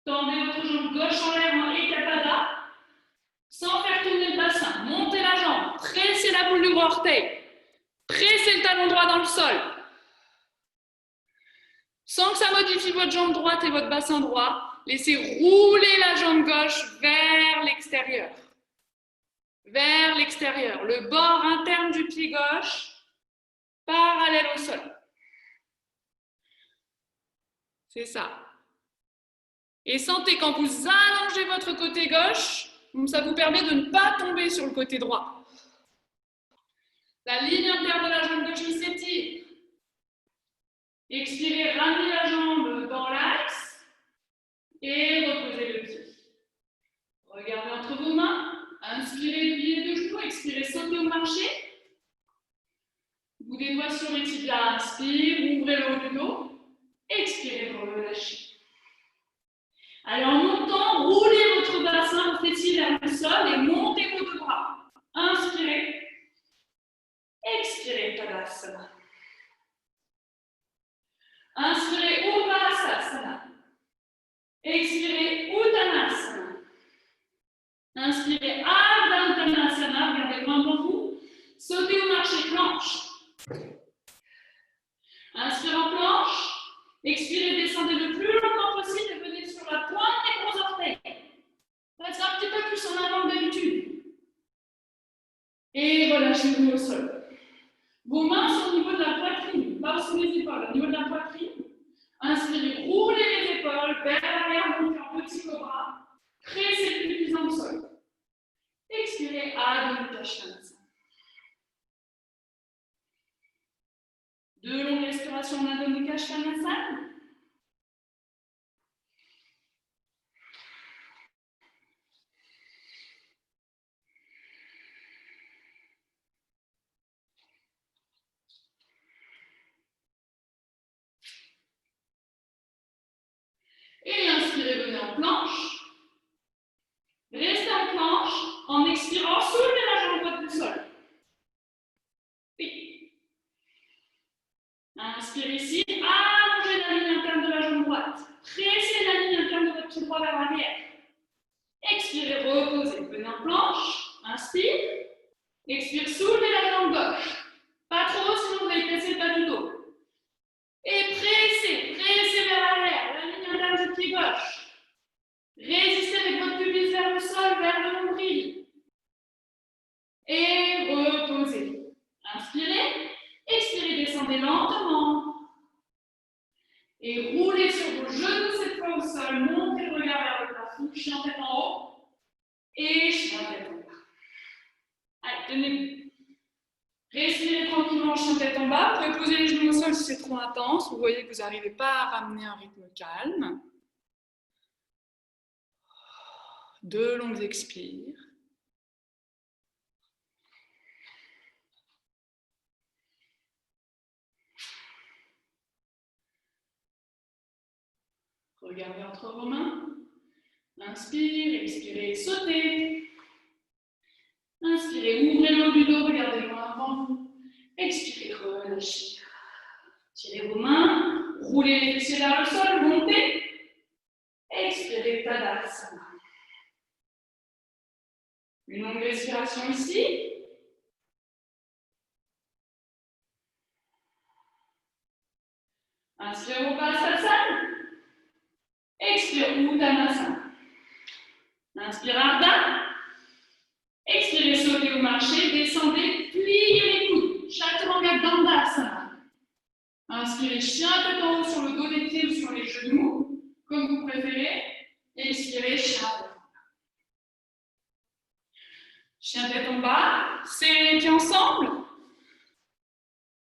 Tendez votre jambe gauche en l'air en Ekapada. Sans faire tourner le bassin. Montez la jambe. Pressez la boule du gros orteil. Pressez le talon droit dans le sol. Sans que ça modifie votre jambe droite et votre bassin droit, laissez rouler la jambe gauche vers l'extérieur. Vers l'extérieur. Le bord interne du pied gauche, parallèle au sol. C'est ça. Et sentez quand vous allongez votre côté gauche, ça vous permet de ne pas tomber sur le côté droit. La ligne interne de la jambe gauche qui s'étire. Expirez, ramenez la jambe dans l'axe et reposez le pied. Regardez entre vos mains. Inspirez, pliez les deux genoux. Expirez, sautez ou marchez. Bout des doigts sur les tibias. Inspire, ouvrez le haut du dos. Expirez, relâchez. Allez, en montant, roulez votre bassin, votre étire vers le sol et montez vos deux bras. Inspirez. Expirez, Tadasana. Inspirez, Upasasana. Expirez, Uttanasana. Inspirez, Ardha Uttanasana. Regardez loin devant vous. Sautez ou marchez, planche. Inspirez en planche. Expirez, descendez le plus longtemps possible et venez sur la pointe des gros orteils. Restez un petit peu plus en avant que d'habitude. Et relâchez-vous au sol. Vos mains sont au niveau de la poitrine, pas sous les épaules, au niveau de la poitrine. Inspirez, roulez les épaules vers l'arrière, montez en petit cobra. Pressez le plus dans le sol. Expirez, Adho Mukha Svanasana. Deux longues respirations en Adho Mukha Svanasana. Et inspirez, venez en planche. Restez en planche. En expirant, soulevez la jambe droite du sol. Oui. Inspirez ici. Allongez la ligne interne de la jambe droite. Pressez la ligne interne de votre pied droit vers l'arrière. Expirez, reposez. Venez en planche. Inspire. Expire, soulevez la jambe gauche. Pas trop, sinon vous allez casser le bas du dos. Et pressez vers l'arrière, la ligne interne du pied gauche. Résistez avec votre pubis vers le sol, vers le nombril. Et reposez. Inspirez. Expirez, descendez lentement. Et roulez sur vos genoux cette fois au sol. Montez le regard vers le plafond. Chien tête en haut. Et chien tête en bas. Allez, tenez-vous. Respirez tranquillement, chien tête en bas. Vous pouvez poser les genoux au sol si c'est trop intense. Vous voyez que vous n'arrivez pas à ramener un rythme calme. Deux longues expires. Regardez entre vos mains. Inspire, expirez, sautez. Inspirez, ouvrez le haut du dos, regardez loin devant vous. Expirez, relâchez. Tirez vos mains, roulez les fessiers vers le sol, montez. Expirez, Tadasana. Une longue respiration ici. Inspirez, Upasasana. Expirez. Expire Uttanasana. Inspire Ardha. Expirez, sautez ou marchez, descendez, pliez les coudes. Chaturanga Dandasana. Inspirez, chien tête en haut sur le dos des pieds ou sur les genoux, comme vous préférez. Expirez, chien tête en bas. Chien tête en bas, serrez les pieds ensemble.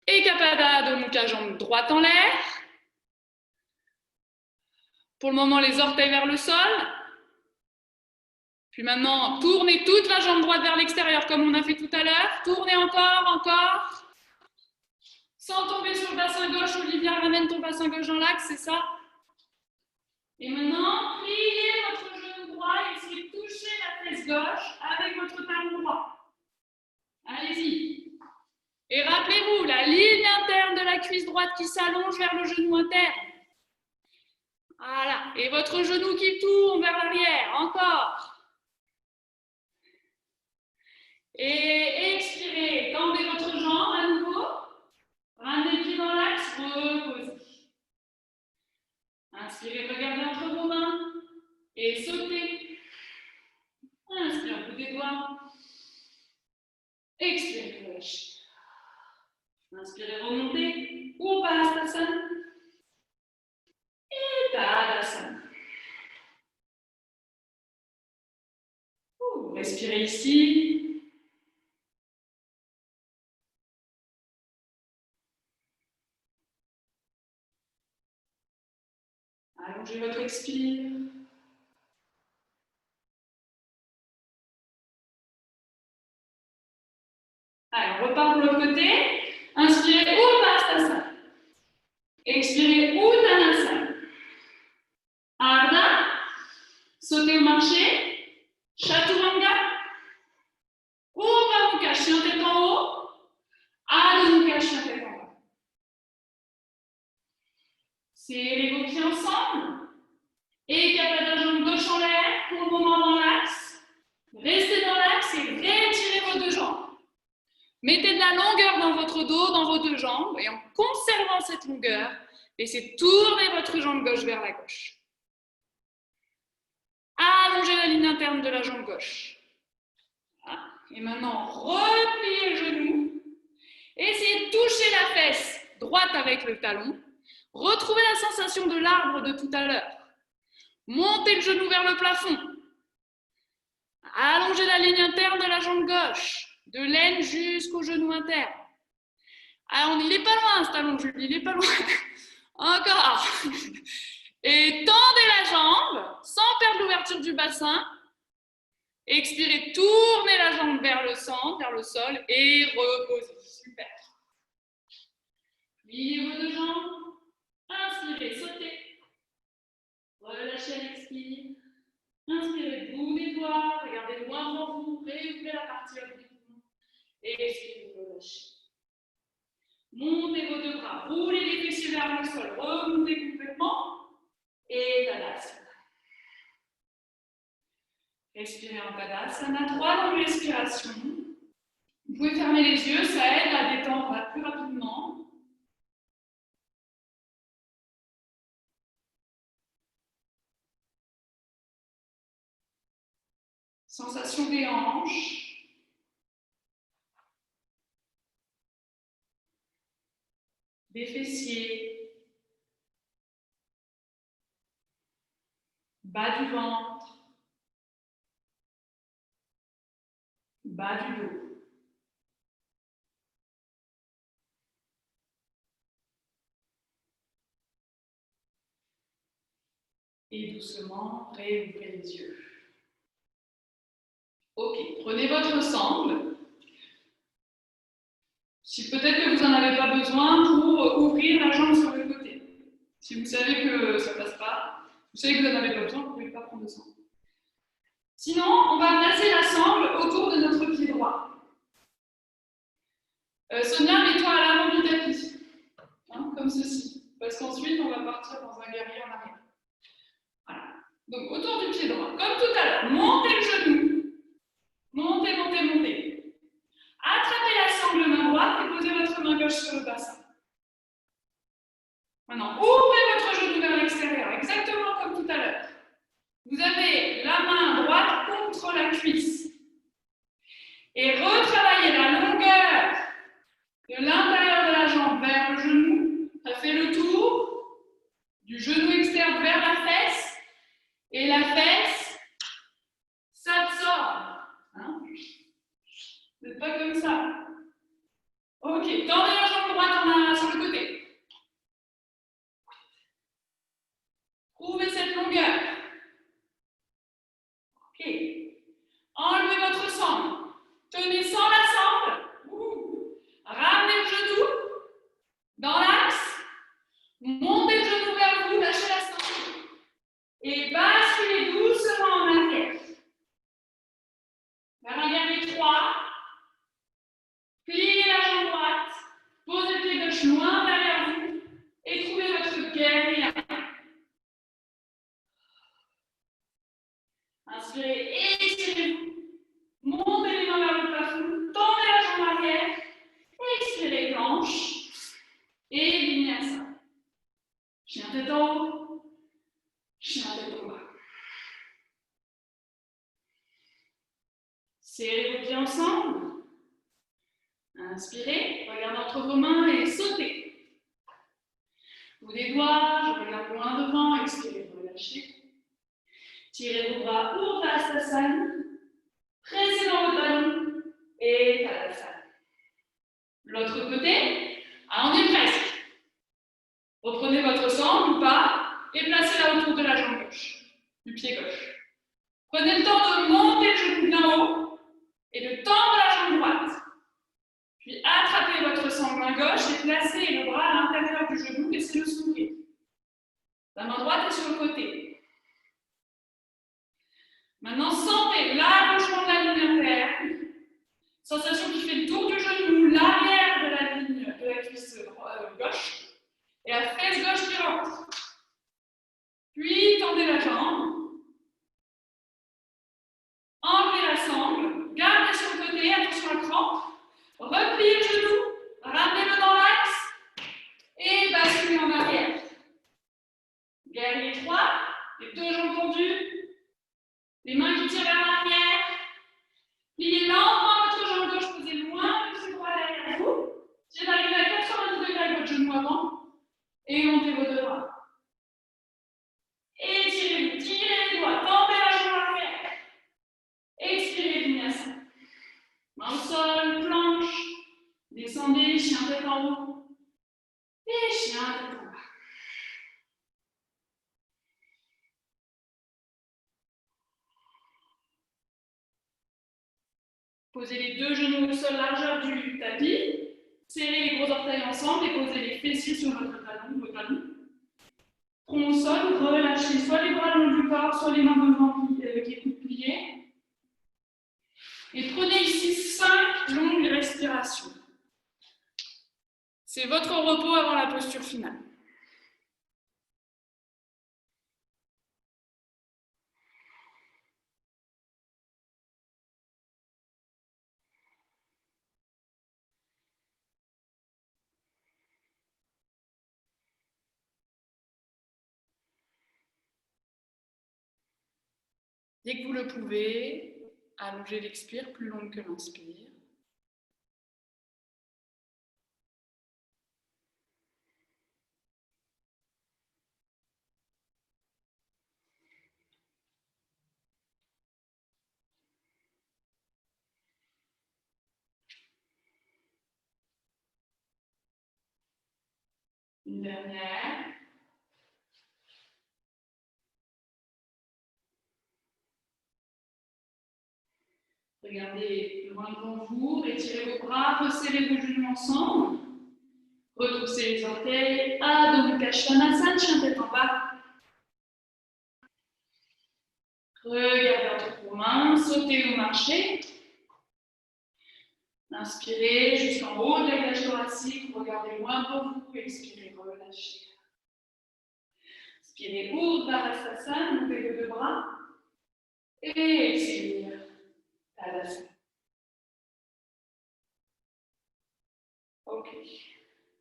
Ekapada Adho Mukha, jambe droite en l'air. Pour le moment, les orteils vers le sol. Puis maintenant, tournez toute la jambe droite vers l'extérieur comme on a fait tout à l'heure. Tournez encore, encore. Sans tomber sur le bassin gauche, Olivia, ramène ton bassin gauche dans l'axe, c'est ça. Et maintenant, pliez votre genou droit et essayez de toucher la fesse gauche avec votre talon droit. Allez-y. Et rappelez-vous, la ligne interne de la cuisse droite qui s'allonge vers le genou interne. Voilà. Et votre genou qui tourne vers l'arrière. Encore. Et expirez. Tendez votre jambe à nouveau. Ramenez le pied dans l'axe. Reposez. Inspirez, regardez entre vos mains. Et sautez. Inspirez, bout des doigts. Expirez, relâchez. Inspirez, remontez. Upasana. Et Tadasana. Respirez ici. Allongez votre expire. Allez, on repart de l'autre côté. Inspirez, Upasana. Expirez, Uttanasana. Ardha. Sautez ou marchez. Chaturanga. Urdhva Mukha, chien tête en haut. Adho Mukha, chien tête en bas. Serrez vos pieds ensemble. Ekapada, jambe gauche en l'air. Pour le moment dans l'axe. Restez dans l'axe et rétirez vos deux jambes. Mettez de la longueur dans votre dos, dans vos deux jambes. Et en conservant cette longueur, laissez tourner votre jambe gauche vers la gauche. Allongez la ligne interne de la jambe gauche. Voilà. Et maintenant, repliez le genou. Essayez de toucher la fesse droite avec le talon. Retrouvez la sensation de l'arbre de tout à l'heure. Montez le genou vers le plafond. Allongez la ligne interne de la jambe gauche, de l'aine jusqu'au genou interne. Alors, il n'est pas loin ce talon, Julie, il n'est pas loin. Encore. Et tendez la jambe sans perdre l'ouverture du bassin. Expirez, tournez la jambe vers le centre, vers le sol et reposez. Super. Pliez vos deux jambes. Inspirez, sautez. Relâchez à l'expire. Inspirez, bout des doigts. Regardez loin devant vous. Réouvrez la partie oblique. Et expirez, relâchez. Montez vos deux bras. Roulez les fessiers vers le sol. Remontez complètement. Et Tadasana. Respirez en Tadasana, 3 longues respirations. Vous pouvez fermer les yeux, ça aide à détendre plus rapidement. Sensation des hanches. Des fessiers. Bas du ventre. Bas du dos. Et doucement, réouvrez les yeux. Ok, prenez votre sangle. Si peut-être que vous n'en avez pas besoin pour ouvrir la jambe sur le côté. Si vous savez que ça ne passe pas, vous savez que vous n'en avez pas besoin, vous ne pouvez pas prendre de sangle. Sinon, on va placer la sangle autour de notre pied droit. Sonia, mets-toi à l'avant du tapis, hein, comme ceci, parce qu'ensuite on va partir dans un guerrier en arrière. Voilà. Donc autour du pied droit, comme tout à l'heure, montez le genou, montez, montez, montez. Attrapez la sangle main droite et posez votre main gauche sur le bassin. Maintenant, ouvrez votre genou vers l'extérieur, exactement comme tout à l'heure. contre la cuisse. Et retravaillez la longueur de l'intérieur de la jambe vers le genou. Ça fait le tour du genou externe vers la fesse. Et la fesse s'absorbe. Hein? Vous n'êtes pas comme ça. Ok, tendez la jambe droite sur le côté. Trouvez cette longueur. Ok. Enlevez votre sangle. Tenez sans la sangle. Ramenez le genou dans l'axe. Montez le genou vers vous, lâchez la sangle. Et basculez doucement en arrière. Vers un guerrier 3. Pliez la jambe droite. Posez le pied gauche loin derrière vous. Et trouvez votre guerrier. Inspirez, étirez-vous. Montez les mains vers le plafond. Tendez la jambe arrière. Expirez, planche. Et vinyasa. Chien tête en haut. Chien tête en bas. Serrez vos pieds ensemble. Inspirez, regardez entre vos mains et sautez. Bout des doigts, je regarde loin devant, expirez, relâchez. Tirez vos bras pour Tadasana. Pressez dans votre ballon et Tadasana. L'autre côté, on y est presque. Reprenez votre sangle ou pas et placez-la autour de la jambe gauche, du pied gauche. Prenez le temps de monter le genou bien haut et de tendre la jambe droite. Puis attrapez votre sangle main gauche et placez le bras à l'intérieur du genou, laissez-le s'ouvrir. La main droite est sur le côté. Maintenant, sentez l'allongement de la ligne interne. Sensation qui fait le tour du genou, l'arrière de la ligne de la cuisse gauche. Et la fesse gauche qui rentre. Puis, tendez la jambe. Enlevez la sangle. Gardez sur le côté, attention à la crampe. Repliez le genou. Ramenez-le dans l'axe. Et basculez en arrière. Guerrier 3. Les deux jambes tendues. Les mains qui tirent vers l'arrière. Pliez lentement votre jambe gauche, posez loin le pied droit derrière vous. Si vous arrivez à 90 degrés avec votre genou avant. Et montez vos deux bras. Étirez-vous, tirez les doigts, tendez la jambe arrière. Expirez, vinyasa. Main au sol, planche. Descendez, chien tête en haut. Et chien tête en bas. Posez les deux genoux au sol, largeur du tapis. Serrez les gros orteils ensemble et posez les fessiers sur votre talon, vos talons. Front au sol, relâchez soit les bras le long du corps, soit les mains devant qui écoutent pliées. Et prenez ici 5 longues respirations. C'est votre repos avant la posture finale. Dès que vous le pouvez, allongez l'expire plus longue que l'inspire. Une dernière. Regardez loin devant vous, étirez vos bras, resserrez vos genoux ensemble. Retroussez les orteils, Adho Mukha Svanasana, chien tête en bas. Regardez entre vos mains, sautez ou marchez. Inspirez jusqu'en haut de la cage thoracique, regardez loin devant vous, expirez, relâchez. Inspirez, Urdhva, montez les deux bras. Et expire, Tadasana. Ok.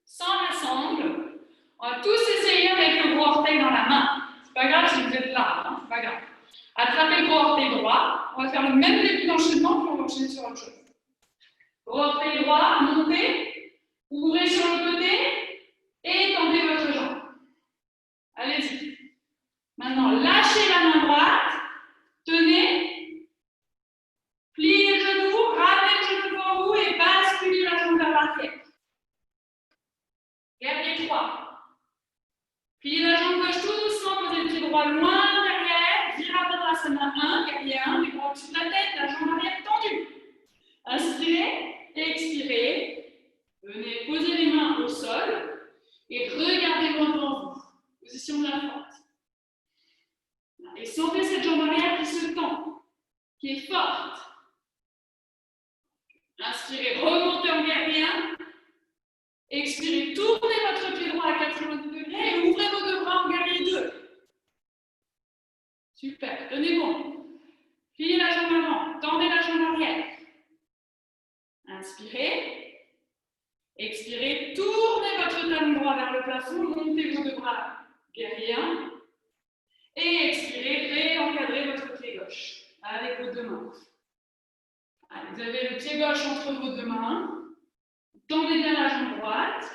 Sans la sangle, on va tous essayer avec le gros orteil dans la main. C'est pas grave si vous êtes là, hein, c'est pas grave. Attrapez le gros orteil droit, On va faire le même début d'enchaînement, puis on va enchaîner sur autre chose. Orteil droit, montez, ouvrez sur le côté et tendez votre jambe. Allez-y. Maintenant, lâchez la main droite, tenez, pliez le genou, ramenez le genou devant vous et basculez la jambe vers l'arrière. Guerrier 3. Pliez la jambe gauche tout doucement, posez le pied droit loin derrière, Virabhadrasana 1, guerrier 1, les bras au-dessus de la tête, la jambe arrière tendue. Inspirez, expirez, venez poser les mains au sol et regardez loin devant vous. Position de la fente. Et sentez cette jambe arrière qui se tend, qui est forte. Inspirez, remontez en guerrier 1. Expirez, tournez votre pied droit à 90 degrés et ouvrez vos deux bras en guerrier 2. Super, tenez bon. Pliez la jambe avant, tendez la jambe arrière. Inspirez. Expirez, tournez votre talon droit vers le plafond, montez vos deux bras, guerrier 1. Et expirez, réencadrez votre pied gauche avec vos deux mains. Allez, vous avez le pied gauche entre vos deux mains. Tendez bien la jambe droite.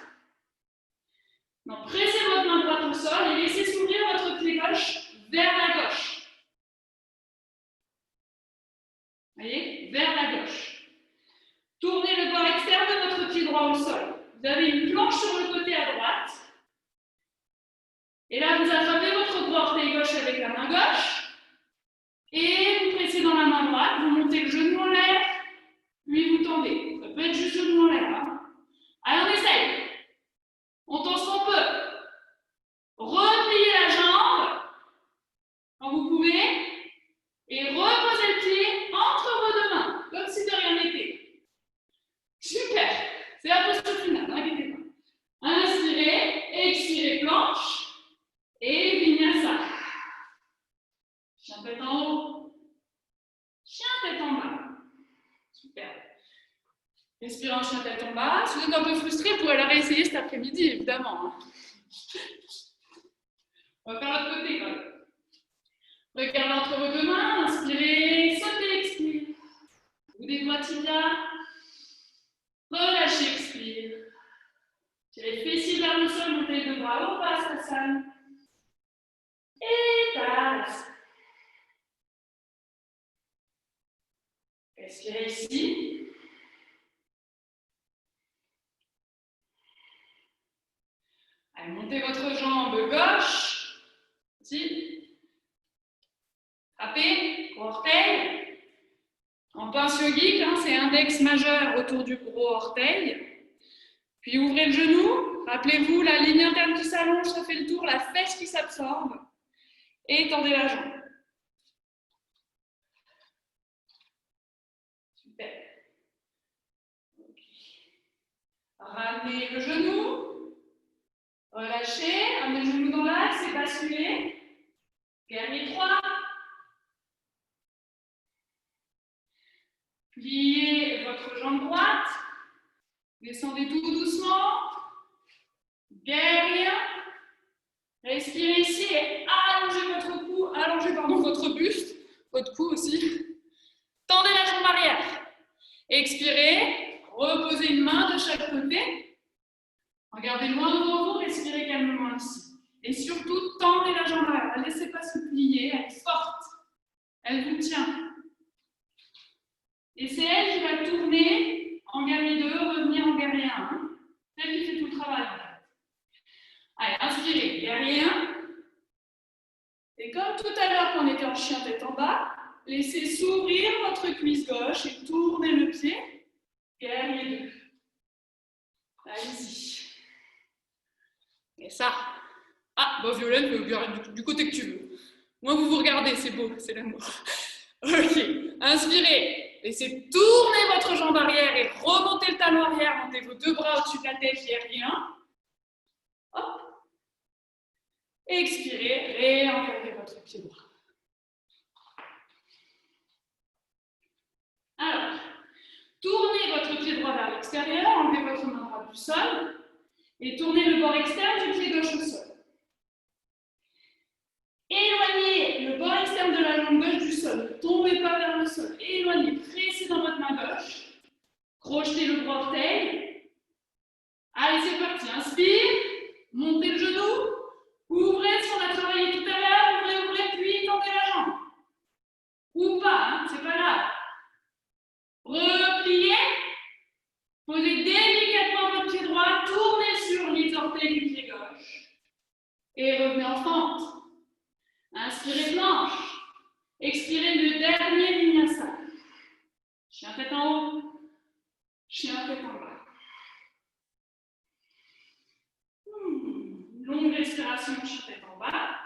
Donc, pressez votre main droite au sol et laissez s'ouvrir votre pied gauche vers la gauche. Voyez, vers la gauche. Tournez le bord externe de votre pied droit au sol. Vous avez une planche sur le côté à droite. Et là, vous attrapez votre gros orteil gauche avec la main gauche. Et vous pressez dans la main droite. Vous montez le genou en l'air. Puis vous tendez. Ça peut être juste le genou en l'air. Hein. Allez, on essaye. On tend ce qu'on peut. Repliez la jambe quand vous pouvez. Et reposez le pied entre vos deux mains. Comme si de rien n'était. Super. C'est la posture finale, n'inquiétez pas. Inspirez, expirez, planche. Et vinyasa. Chien tête en haut. Chien tête en bas. Super. Respirez en chien tête en bas. Si vous êtes un peu frustré, vous pourrez la réessayer cet après-midi, évidemment. On va faire l'autre côté quand même. Regardez entre vos deux mains. Inspirez, sautez, expire. Vous dédoigtez tibia. Relâchez, expire. Tirez les fessiers vers le sol, montez les deux bras au Vasasana. Et tasse. Respirez ici. Allez, montez votre jambe gauche. Ici. Frappez, gros orteil. En pince yogique, hein, c'est index majeur autour du gros orteil. Puis ouvrez le genou. Rappelez-vous, la ligne interne qui s'allonge, ça fait le tour, la fesse qui s'absorbe. Et tendez la jambe. Super. Ramenez le genou. Relâchez. Ramenez le genou dans l'axe et basculez. Guerrier 3. Pliez votre jambe droite. Descendez tout doucement. Guerrier 1. Respirez ici et allongez votre cou, votre buste, votre cou aussi. Tendez la jambe arrière. Expirez, reposez une main de chaque côté. Regardez loin devant vous, respirez calmement ici. Et surtout, tendez la jambe arrière. Ne laissez pas se plier, elle est forte. Elle vous tient. Et c'est elle qui va tourner en guerrier 2, revenir en guerrier 1. C'est elle qui fait tout le travail. Allez, inspirez, guerrier 1. Et comme tout à l'heure quand on était en chien tête en bas, laissez s'ouvrir votre cuisse gauche et tournez le pied. Guerrier 2. Allez-y. Et ça. Ah, bah Violaine, du côté que tu veux. Moi, vous vous regardez, c'est beau, c'est l'amour. Ok, inspirez. Laissez tourner votre jambe arrière et remontez le talon arrière. Montez vos deux bras au-dessus de la tête, guerrier 1. Hop. Expirez, réencadrez votre pied droit. Alors, tournez votre pied droit vers l'extérieur, enlevez votre main droite du sol et tournez le bord externe du pied gauche au sol. Éloignez le bord externe de la jambe jambe gauche du sol. Ne tombez pas vers le sol. Éloignez, pressez dans votre main gauche. Crochetez le gros orteil. Allez, c'est parti. Inspire. Montez le genou. Ouvrez ce qu'on a travaillé tout à l'heure. Ouvrez, ouvrez, puis tendez la jambe. Ou pas, hein, c'est pas grave. Repliez. Posez délicatement votre pied droit. Tournez sur les orteils du pied gauche. Et revenez en fente. Inspirez planche. Expirez le dernier vinyasa. Chien tête en haut. Chien tête en bas. Longue respiration, chien tête en bas.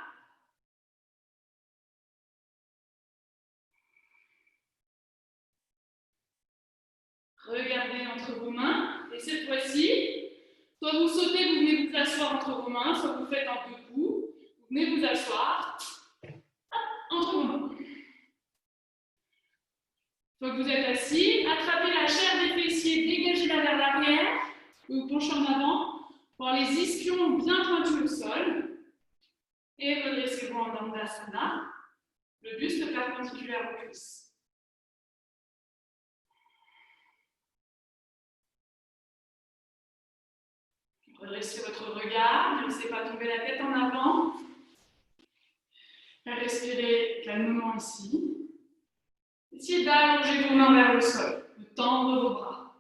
Regardez entre vos mains. Et cette fois-ci, soit vous sautez, vous venez vous asseoir entre vos mains, soit vous faites un debout. Vous venez vous asseoir entre vos mains. Une fois que vous êtes assis, attrapez la chair des fessiers, dégagez-la vers l'arrière, vous penchez en avant, pour les ischions bien pointus au sol, et redressez-vous en Dandasana, le buste perpendiculaire aux cuisses. Redressez votre regard, ne laissez pas tomber la tête en avant. Respirez calmement ici. Essayez d'allonger vos mains vers le sol, de tendre vos bras.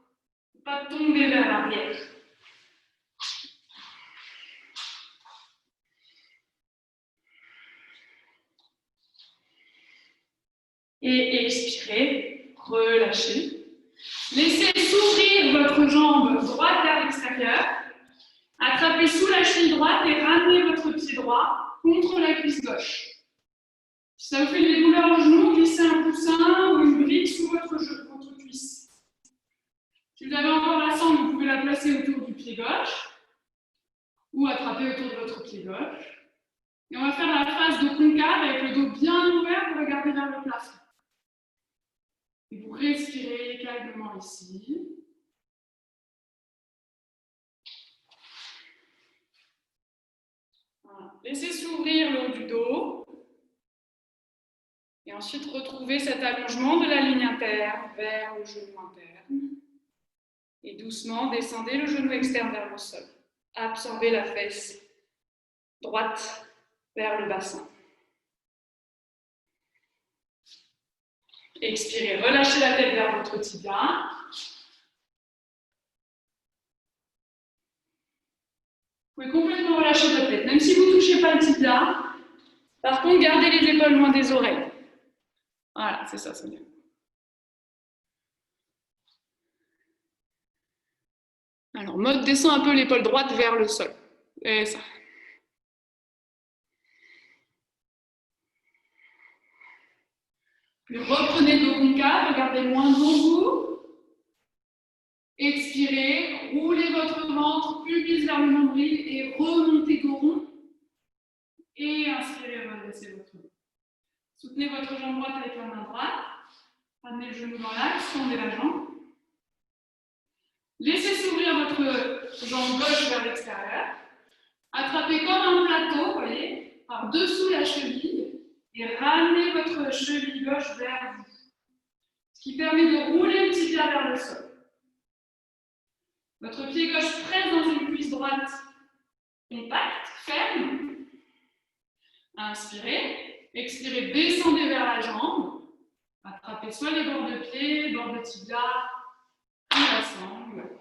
Ne pas tomber vers l'arrière. Et expirez, relâchez. Laissez s'ouvrir votre jambe droite vers l'extérieur. Attrapez sous la cheville droite et ramenez votre pied droit contre la cuisse gauche. Si ça vous fait des douleurs au genou, glissez un coussin ou une brique sous votre cuisse. Si vous avez encore la sangle, vous pouvez la placer autour du pied gauche ou attraper autour de votre pied gauche. Et on va faire la phase de concave avec le dos bien ouvert pour regarder vers le plafond. Et vous respirez calmement ici. Voilà. Laissez s'ouvrir le haut du dos. Et ensuite, retrouvez cet allongement de la ligne interne vers le genou interne. Et doucement, descendez le genou externe vers le sol. Absorbez la fesse droite vers le bassin. Expirez, relâchez la tête vers votre tibia. Vous pouvez complètement relâcher votre tête, même si vous ne touchez pas le tibia. Par contre, gardez les épaules loin des oreilles. Voilà, c'est ça, c'est bien. Alors, mode descend un peu l'épaule droite vers le sol. Et ça. Puis reprenez le dos concave, regardez loin devant vous. Expirez, roulez votre ventre, pubis vers le nombril et remontez dos rond. Et inspirez, redressez votre dos. Soutenez votre jambe droite avec la main droite. Ramenez le genou dans l'axe, tendez la jambe. Laissez s'ouvrir votre jambe gauche vers l'extérieur. Attrapez comme un plateau, vous voyez, par-dessous la cheville et ramenez votre cheville gauche vers vous. Ce qui permet de rouler le tibia vers le sol. Votre pied gauche presse dans une cuisse droite compacte, ferme. Inspirez. Expirez, descendez vers la jambe. Attrapez soit les bords de pied, bords de tibia, ou la sangle.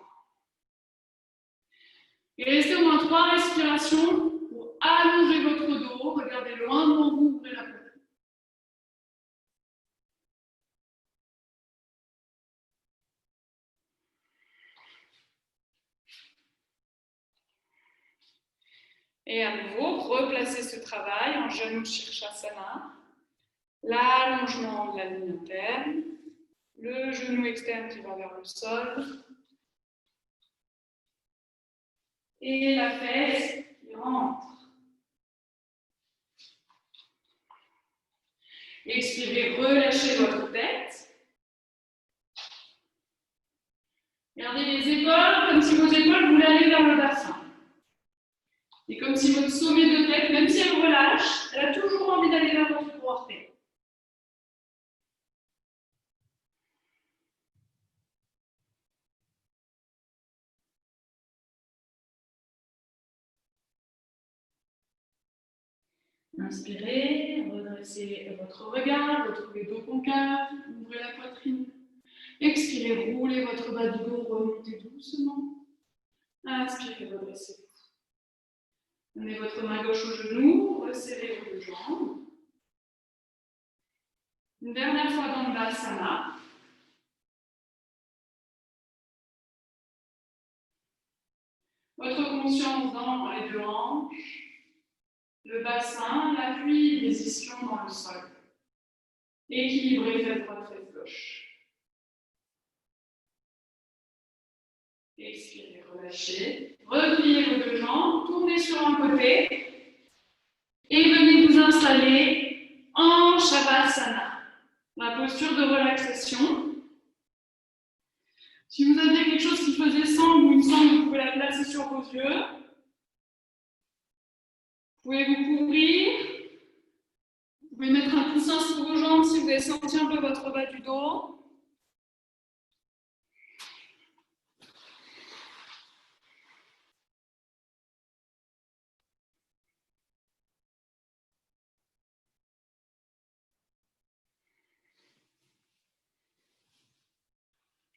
Et restez au moins 3 respirations pour allonger votre dos. Regardez loin devant vous, ouvrez la poitrine. Et à nouveau, replacez ce travail en Janu Shirshasana. L'allongement de la ligne interne, le genou externe qui va vers le sol, et la fesse qui rentre. Expirez, relâchez votre tête. Gardez les épaules comme si vos épaules voulaient aller vers le bassin. Et comme si votre sommet de tête, même si elle relâche, elle a toujours envie d'aller vers votre gros orteil. Inspirez, redressez votre regard, retrouvez dos concave, ouvrez la poitrine. Expirez, roulez votre bas du dos, remontez doucement. Inspirez, redressez-vous. Menez votre main gauche au genou, resserrez vos deux jambes. Une dernière fois dans le Bassana. Votre conscience dans les deux hanches, le bassin, l'appui des ischions dans le sol. Équilibrez, faites droite, faites gauche. Expirez, relâchez. Repliez vos deux jambes, tournez sur un côté et venez vous installer en Shavasana, la posture de relaxation. Si vous aviez quelque chose qui faisait sangle ou une sangle, vous pouvez la placer sur vos yeux. Vous pouvez vous couvrir. Vous pouvez mettre un coussin sur vos jambes si vous avez senti un peu votre bas du dos.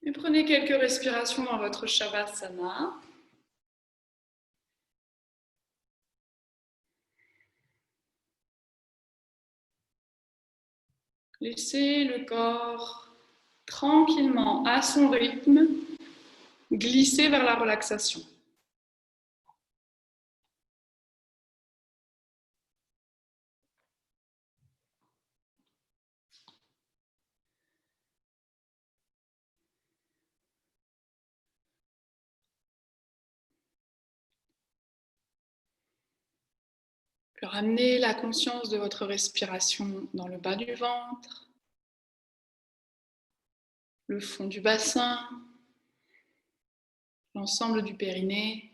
Et prenez quelques respirations dans votre Shavasana. Laissez le corps tranquillement, à son rythme, glisser vers la relaxation. Puis ramenez la conscience de votre respiration dans le bas du ventre, le fond du bassin, l'ensemble du périnée.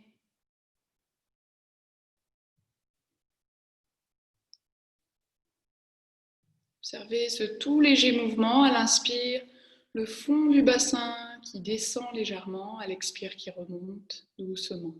Observez ce tout léger mouvement à l'inspire, le fond du bassin qui descend légèrement, à l'expire qui remonte doucement.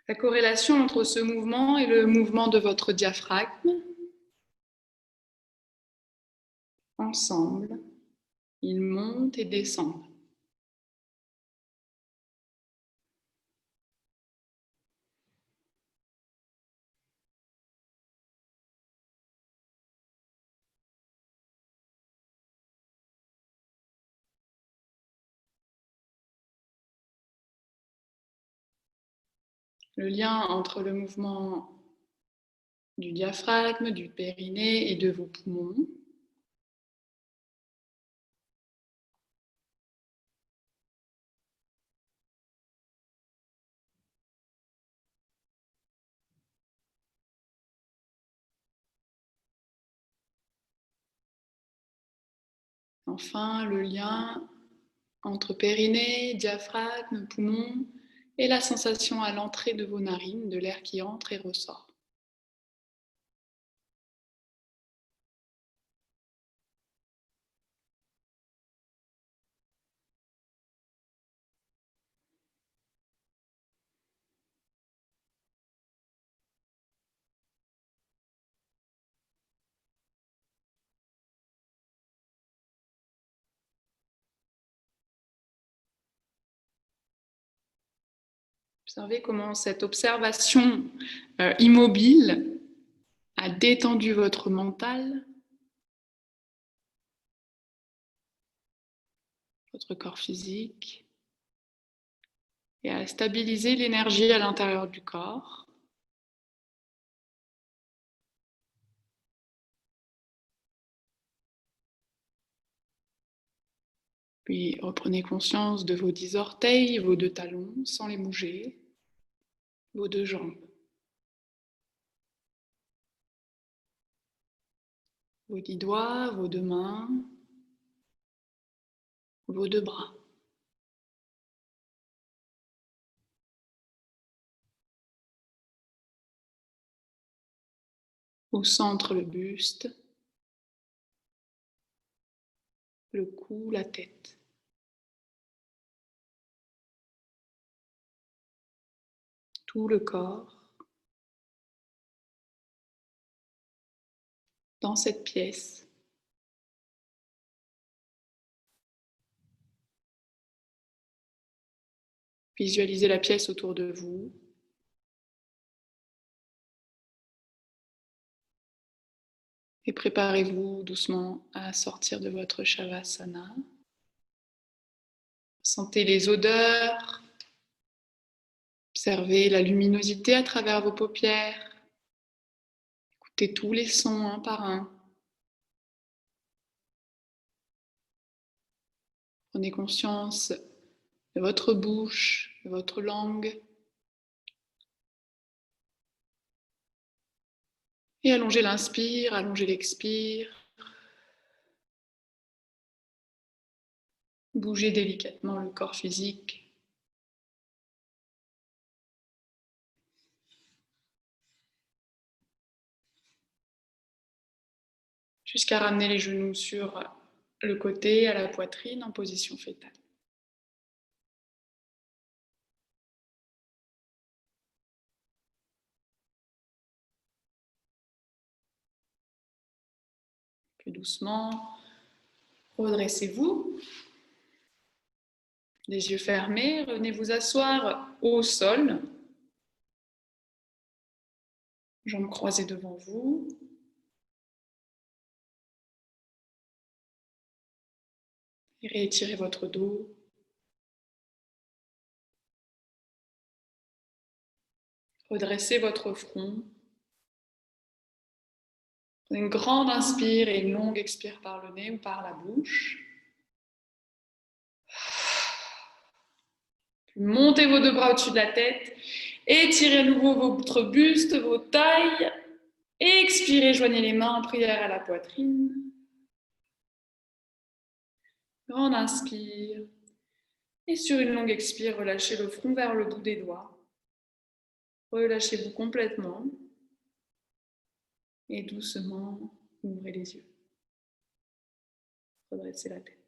La corrélation entre ce mouvement et le mouvement de votre diaphragme. Ensemble, ils montent et descendent. Le lien entre le mouvement du diaphragme, du périnée et de vos poumons. Enfin, le lien entre périnée, diaphragme, poumon et la sensation à l'entrée de vos narines de l'air qui entre et ressort. Observez comment cette observation immobile a détendu votre mental, votre corps physique, et a stabilisé l'énergie à l'intérieur du corps. Puis reprenez conscience de vos 10 orteils, vos 2 talons, sans les bouger, vos 2 jambes, vos 10 doigts, vos 2 mains, vos 2 bras. Au centre, le buste, le cou, la tête. Tout le corps dans cette pièce. Visualisez la pièce autour de vous. Et préparez-vous doucement à sortir de votre Shavasana. Sentez les odeurs. Observez la luminosité à travers vos paupières. Écoutez tous les sons un par un. Prenez conscience de votre bouche, de votre langue. Et allongez l'inspire, allongez l'expire. Bougez délicatement le corps physique. Jusqu'à ramener les genoux sur le côté, à la poitrine, en position fétale. Plus doucement, redressez-vous. Les yeux fermés, revenez vous asseoir au sol. Jambes croisées devant vous. Et réétirez votre dos. Redressez votre front. Prenez une grande inspire et une longue expire par le nez ou par la bouche. Montez vos deux bras au-dessus de la tête. Étirez à nouveau votre buste, vos tailles. Expirez, joignez les mains en prière à la poitrine. Grande inspire. Et sur une longue expire, relâchez le front vers le bout des doigts. Relâchez-vous complètement. Et doucement, ouvrez les yeux. Redressez la tête.